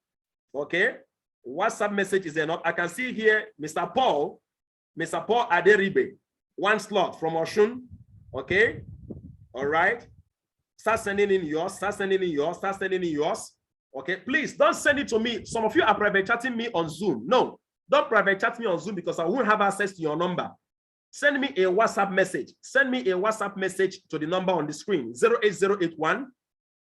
Okay. WhatsApp message is enough. I can see here Mr. Paul Aderibe, 1 slot from Oshun. Okay. All right. Start sending in yours. Start sending in yours. Start sending in yours. Okay. Please don't send it to me. Some of you are private chatting me on Zoom. No, don't private chat me on Zoom because I won't have access to your number. Send me a WhatsApp message. Send me a WhatsApp message to the number on the screen, 08081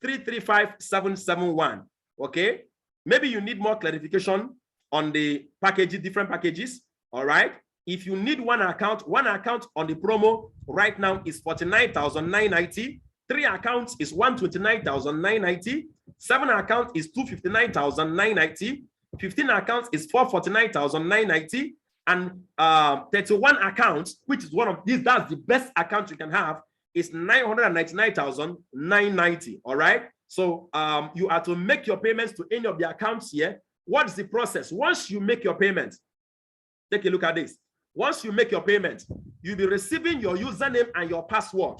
335 771. Okay. Maybe you need more clarification on the packages, different packages. All right. If you need 1 account on the promo right now is 49,990. 3 accounts is 129,990. 7 accounts is 259,990. 15 accounts is 449,990. And 31 accounts, which is one of these, that's the best account you can have, is 999,990. All right. So you are to make your payments to any of the accounts here. What's the process? Once you make your payment, take a look at this. Once you make your payment, you'll be receiving your username and your password.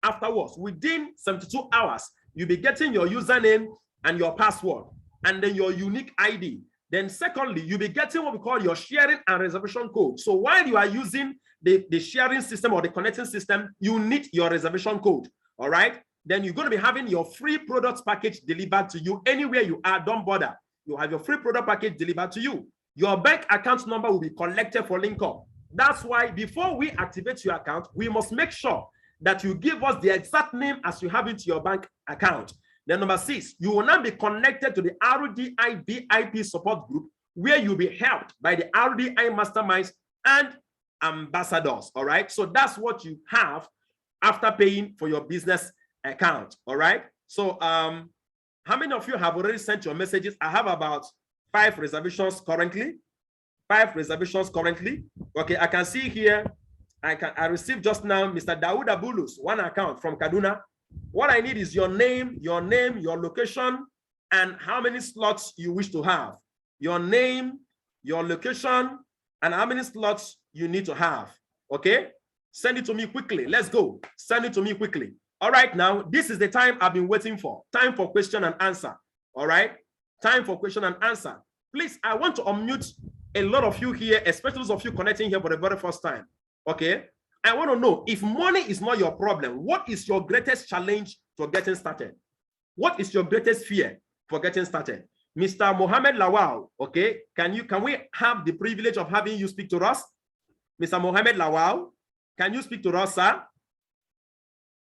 Afterwards, within 72 hours, you'll be getting your username and your password, and then your unique ID. Then secondly, you'll be getting what we call your sharing and reservation code. So while you are using the sharing system or the connecting system, you need your reservation code. All right. Then you're going to be having your free products package delivered to you anywhere you are. Don't bother. You have your free product package delivered to you. Your bank account number will be collected for link up. That's why before we activate your account, we must make sure that you give us the exact name as you have it to your bank account. Then number 6, you will now be connected to the RDI VIP support group, where you'll be helped by the RDI masterminds and ambassadors. All right. So that's what you have after paying for your business account. All right. So how many of you have already sent your messages? I have about 5 reservations currently. 5 reservations currently. Okay, I can see here. I received just now Mr. Dawood Abulus, 1 account from Kaduna. What I need is your name, your location, and how many slots you wish to have. Your name, your location, and how many slots you need to have. Okay, send it to me quickly. Let's go. Send it to me quickly. All right, now this is the time I've been waiting for. Time for question and answer. All right, time for question and answer. Please, I want to unmute a lot of you here, especially those of you connecting here for the very first time. Okay, I want to know, if money is not your problem, what is your greatest challenge for getting started? What is your greatest fear for getting started? Mr. Mohammed Lawal, okay, can we have the privilege of having you speak to us? Mr. Mohammed Lawal, can you speak to us, sir?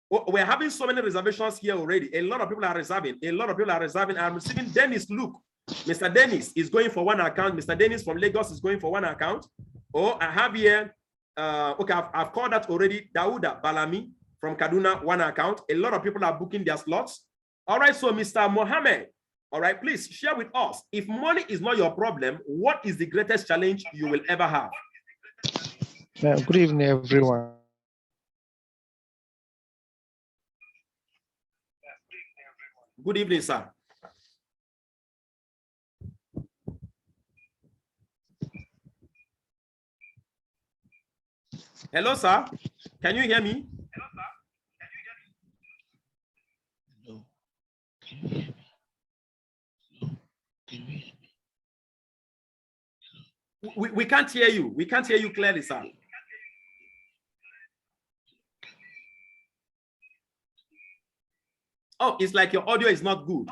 We're having so many reservations here already. A lot of people are reserving. I'm receiving Dennis Luke. Mr. Dennis is going for 1 account. Mr. Dennis from Lagos is going for 1 account. Oh, I have here, okay, I've called that already. Dauda Balami from Kaduna, 1 account. A lot of people are booking their slots. All right, so Mr. Mohammed, all right, please share with us. If money is not your problem, what is the greatest challenge you will ever have? Good evening, everyone. Good evening, sir. Hello, sir. Can you hear me? No. Can you hear me? No. Can you hear me? We can't hear you. We can't hear you clearly, sir. Oh, it's like your audio is not good.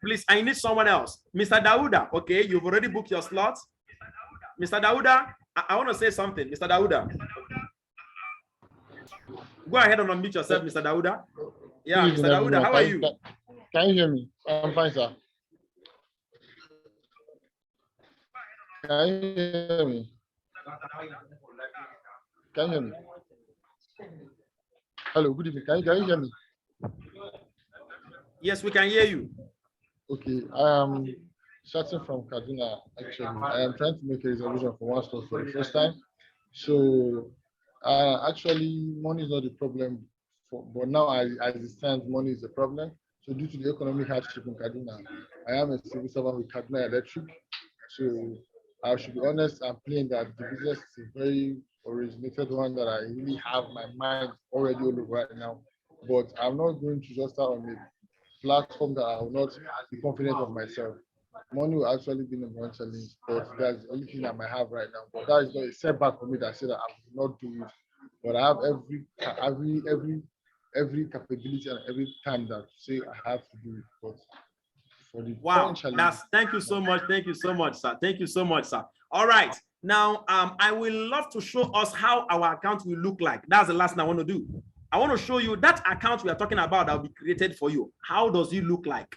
Please, I need someone else. Mr. Dauda, okay, you've already booked your slots. Mr. Dauda, I want to say something. Mr. Dauda. Go ahead and unmute yourself, Mr. Dauda. Yeah, Mr. Dauda, how are you? Can you hear me? I'm fine, sir. Can you hear me? Can you hear me? Hello, good evening. Can you hear me? Yes, we can hear you. Okay, I am starting from Kaduna. Actually, I am trying to make a reservation for 1 slot for the first time. So, actually, money is not the problem. But now, as it stands, money is the problem. So, due to the economic hardship in Kaduna, I am a civil servant with Kaduna Electric. So, I should be honest and plain that the business is a very originated one that I really have my mind already all over right now. But I'm not going to just start on a platform that I will not be confident of myself. Money will actually be the one challenge, but that's the only thing I might have right now. But that is not a setback for me that I say that I will not do it. But I have every capability and every time that say I have to do it. But for the challenge, thank you so much. Thank you so much, sir. Thank you so much, sir. All right. Now, I will love to show us how our account will look like. That's the last thing I want to do. I want to show you that account we are talking about that will be created for you. How does it look like?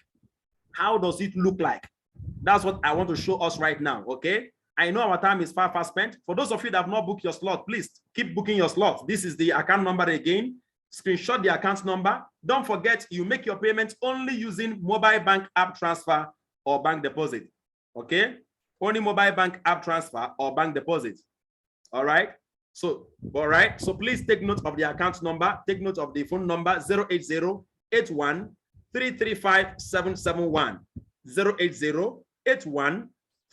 How does it look like? That's what I want to show us right now, okay? I know our time is far spent. For those of you that have not booked your slot, please keep booking your slot. This is the account number again. Screenshot the account number. Don't forget, you make your payments only using mobile bank app transfer or bank deposit. Okay? Only mobile bank app transfer or bank deposit. All right? So please take note of the account number. Take note of the phone number 080-81-335-771.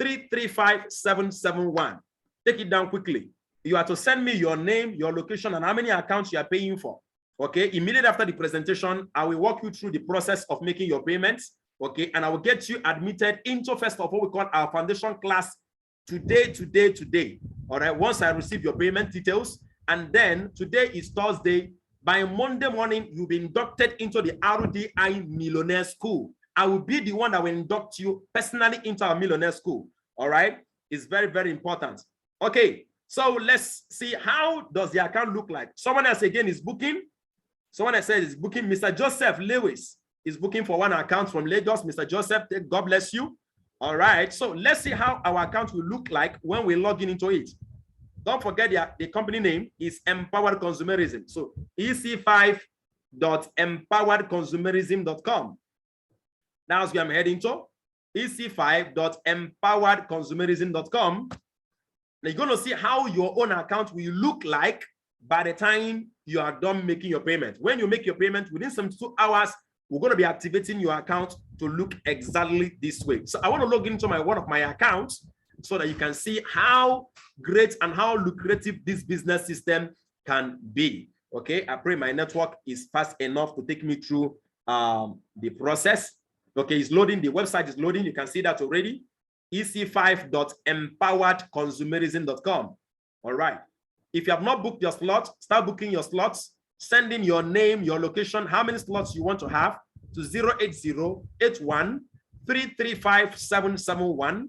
080-81-335-771. Take it down quickly. You are to send me your name, your location, and how many accounts you are paying for. Okay, immediately after the presentation, I will walk you through the process of making your payments. Okay, and I will get you admitted into first of all we call our foundation class today. All right, once I receive your payment details, and then today is Thursday. By Monday morning, you'll be inducted into the RDI Millionaire School. I will be the one that will induct you personally into our Millionaire School. All right, it's very, very important. Okay, so let's see, how does the account look like? Someone else again is booking. Someone else says is booking. Mr. Joseph Lewis is booking for one account from Lagos. Mr. Joseph, God bless you. All right, so let's see how our account will look like when we log in into it. Don't forget the company name is Empowered Consumerism. So ec5.empoweredconsumerism.com. That's where I'm heading to. ec5.empoweredconsumerism.com. Now you're going to see how your own account will look like by the time you are done making your payment. When you make your payment, within some 2 hours, we're going to be activating your account to look exactly this way. So I want to log into one of my accounts so that you can see how great and how lucrative this business system can be. Okay, I pray my network is fast enough to take me through the process. Okay, it's loading. The website is loading. You can see that already. ec5.empoweredconsumerism.com. All right. If you have not booked your slot, start booking your slots. Send in your name, your location, how many slots you want to have to 080-81-335-771.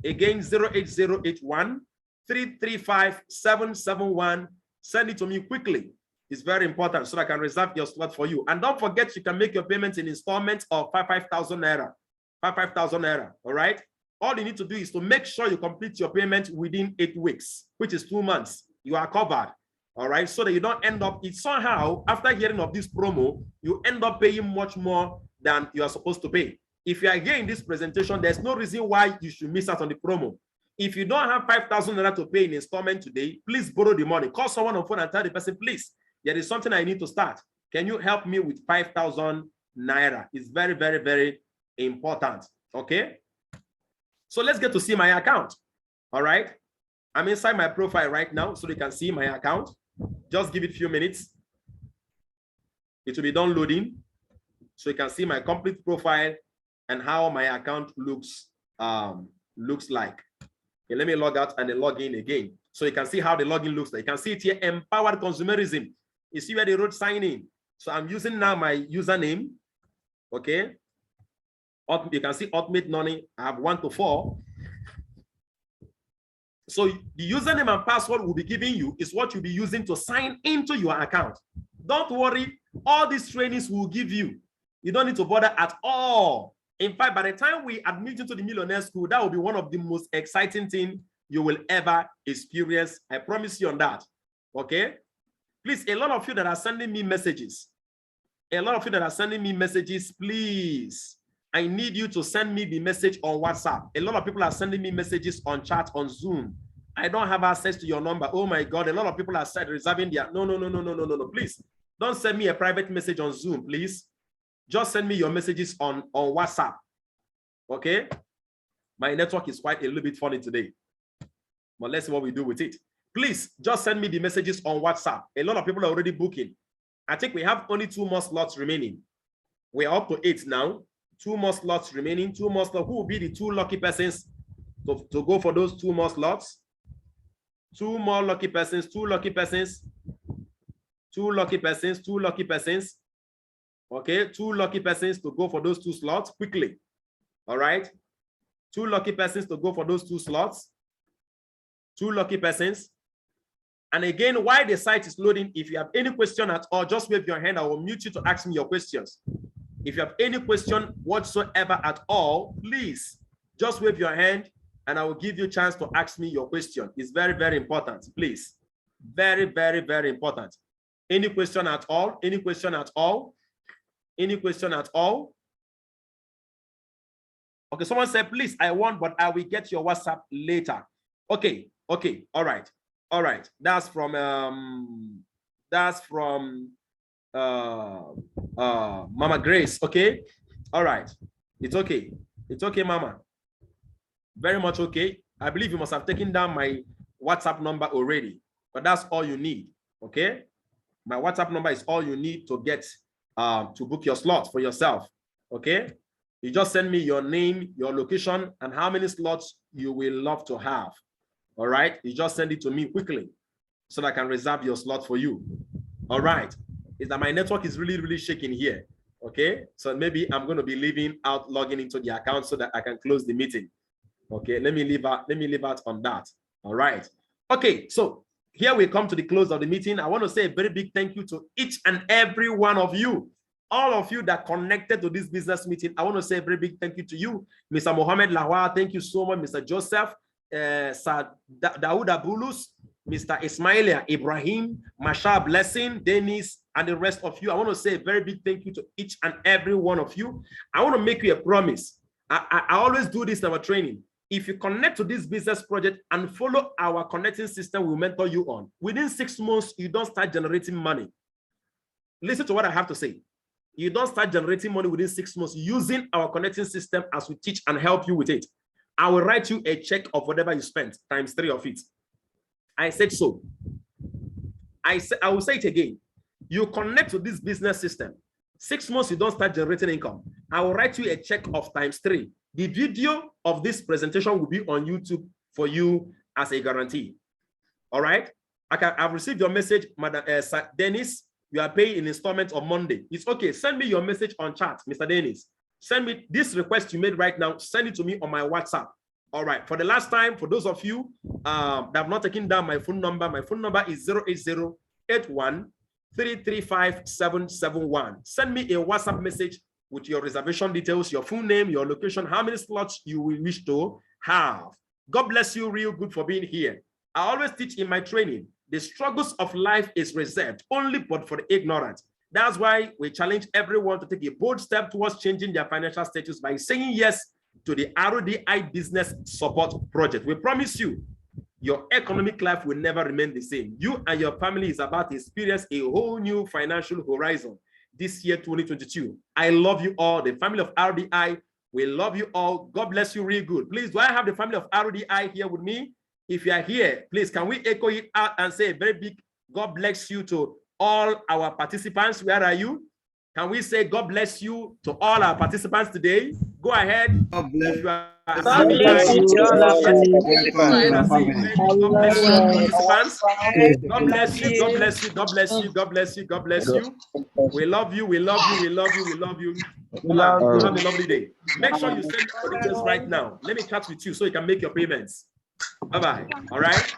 Again, 080-81-335-771. Send it to me quickly. It's very important so that I can reserve your slot for you. And don't forget, you can make your payments in installments of 5,000 naira. 5,000 naira. All right. All you need to do is to make sure you complete your payment within 8 weeks, which is 2 months. You are covered. All right. So that you don't end up, it's somehow, after hearing of this promo, you end up paying much more than you are supposed to pay. If you are here in this presentation, there's no reason why you should miss out on the promo. If you don't have 5,000 naira to pay in installment today, please borrow the money. Call someone on phone and tell the person, please, there is something I need to start. Can you help me with 5,000 naira? It's very, very, very important. Okay. So let's get to see my account. All right. I'm inside my profile right now, so you can see my account. Just give it a few minutes. It will be downloading, so you can see my complete profile and how my account looks like. Okay, let me log out and then log in again, so you can see how the login looks like. You can see it here, Empowered Consumerism. You see where they wrote sign in. So I'm using now my username. Okay. You can see Ultimate Money. I have 1 to 4. So the username and password we'll be giving you is what you'll be using to sign into your account. Don't worry, all these trainings will give you. You don't need to bother at all. In fact, by the time we admit you to the Millionaire School, that will be one of the most exciting things you will ever experience. I promise you on that. Okay? Please, a lot of you that are sending me messages, please, I need you to send me the message on WhatsApp. A lot of people are sending me messages on chat, on Zoom. I don't have access to your number. Oh my God, a lot of people are reserving their, no. Please, don't send me a private message on Zoom, please. Just send me your messages on WhatsApp. Okay? My network is quite a little bit funny today, but let's see what we do with it. Please, just send me the messages on WhatsApp. A lot of people are already booking. I think we have only 2 more slots remaining. We're up to 8 now. 2 more slots remaining. 2 more slots. Who will be the 2 lucky persons to go for those 2 more slots? 2 more lucky persons. 2 lucky persons. 2 lucky persons. 2 lucky persons. Okay, 2 lucky persons to go for those 2 slots quickly. All right, 2 lucky persons to go for those 2 slots. 2 lucky persons. And again, while the site is loading, if you have any question at all, just wave your hand. I will mute you to ask me your questions. If you have any question whatsoever at all, please just wave your hand and I will give you a chance to ask me your question. It's very, very important, please. Very, very, very important. Any question at all? Any question at all? Any question at all? Okay, someone said, please, I want, but I will get your WhatsApp later. Okay, okay, all right, all right. That's from Mama Grace. Okay, all right. It's okay. It's okay, Mama. Very much okay. I believe you must have taken down my WhatsApp number already, but that's all you need. Okay, my WhatsApp number is all you need to get to book your slot for yourself. Okay, you just send me your name, your location, and how many slots you will love to have. All right, you just send it to me quickly so that I can reserve your slot for you. All right, is that my network is really, really shaking here. Okay, so maybe I'm going to be leaving out, logging into the account so that I can close the meeting. Okay, let me leave out on that. All right. Okay, so here we come to the close of the meeting. I want to say a very big thank you to each and every one of you. All of you that connected to this business meeting, I want to say a very big thank you to you. Mr. Mohammed Lawal, thank you so much. Mr. Joseph, Sir Dawood Abulus, Mr. Ismailia Ibrahim, Masha Blessing, Dennis, and the rest of you. I want to say a very big thank you to each and every one of you. I want to make you a promise. I always do this in our training. If you connect to this business project and follow our connecting system we mentor you on, within 6 months, you don't start generating money. Listen to what I have to say. You don't start generating money within 6 months using our connecting system as we teach and help you with it. I will write you a check of whatever you spent times 3 of it. I said so. I will say it again. You connect to this business system. 6 months, you don't start generating income. I will write you a check of times 3. The video of this presentation will be on YouTube for you as a guarantee. All right. I've received your message, Madam Dennis. You are paying in installment on Monday. It's okay. Send me your message on chat, Mr. Dennis. Send me this request you made right now. Send it to me on my WhatsApp. All right. For the last time, for those of you that have not taken down my phone number is 08081-335-771. Send me a WhatsApp message with your reservation details, your full name, your location, how many slots you will wish to have. God bless you real good for being here. I always teach in my training, the struggles of life is reserved only but for the ignorant. That's why we challenge everyone to take a bold step towards changing their financial status by saying yes to the RDI Business Support Project. We promise you, your economic life will never remain the same. You and your family is about to experience a whole new financial horizon this year, 2022. I love you all. The family of RDI, we love you all. God bless you real good. Please, do I have the family of RDI here with me? If you are here, please, can we echo it out and say a very big God bless you to all our participants? Where are you? Can we say God bless you to all our participants today? Go ahead. God bless you. God bless you. God bless you, participants. God bless you. God bless you. God bless you. God bless you. God bless you. We love you. We love you. We love you. We love you. Have a lovely day. Make sure you send your details right now. Let me chat with you so you can make your payments. Bye-bye. All right.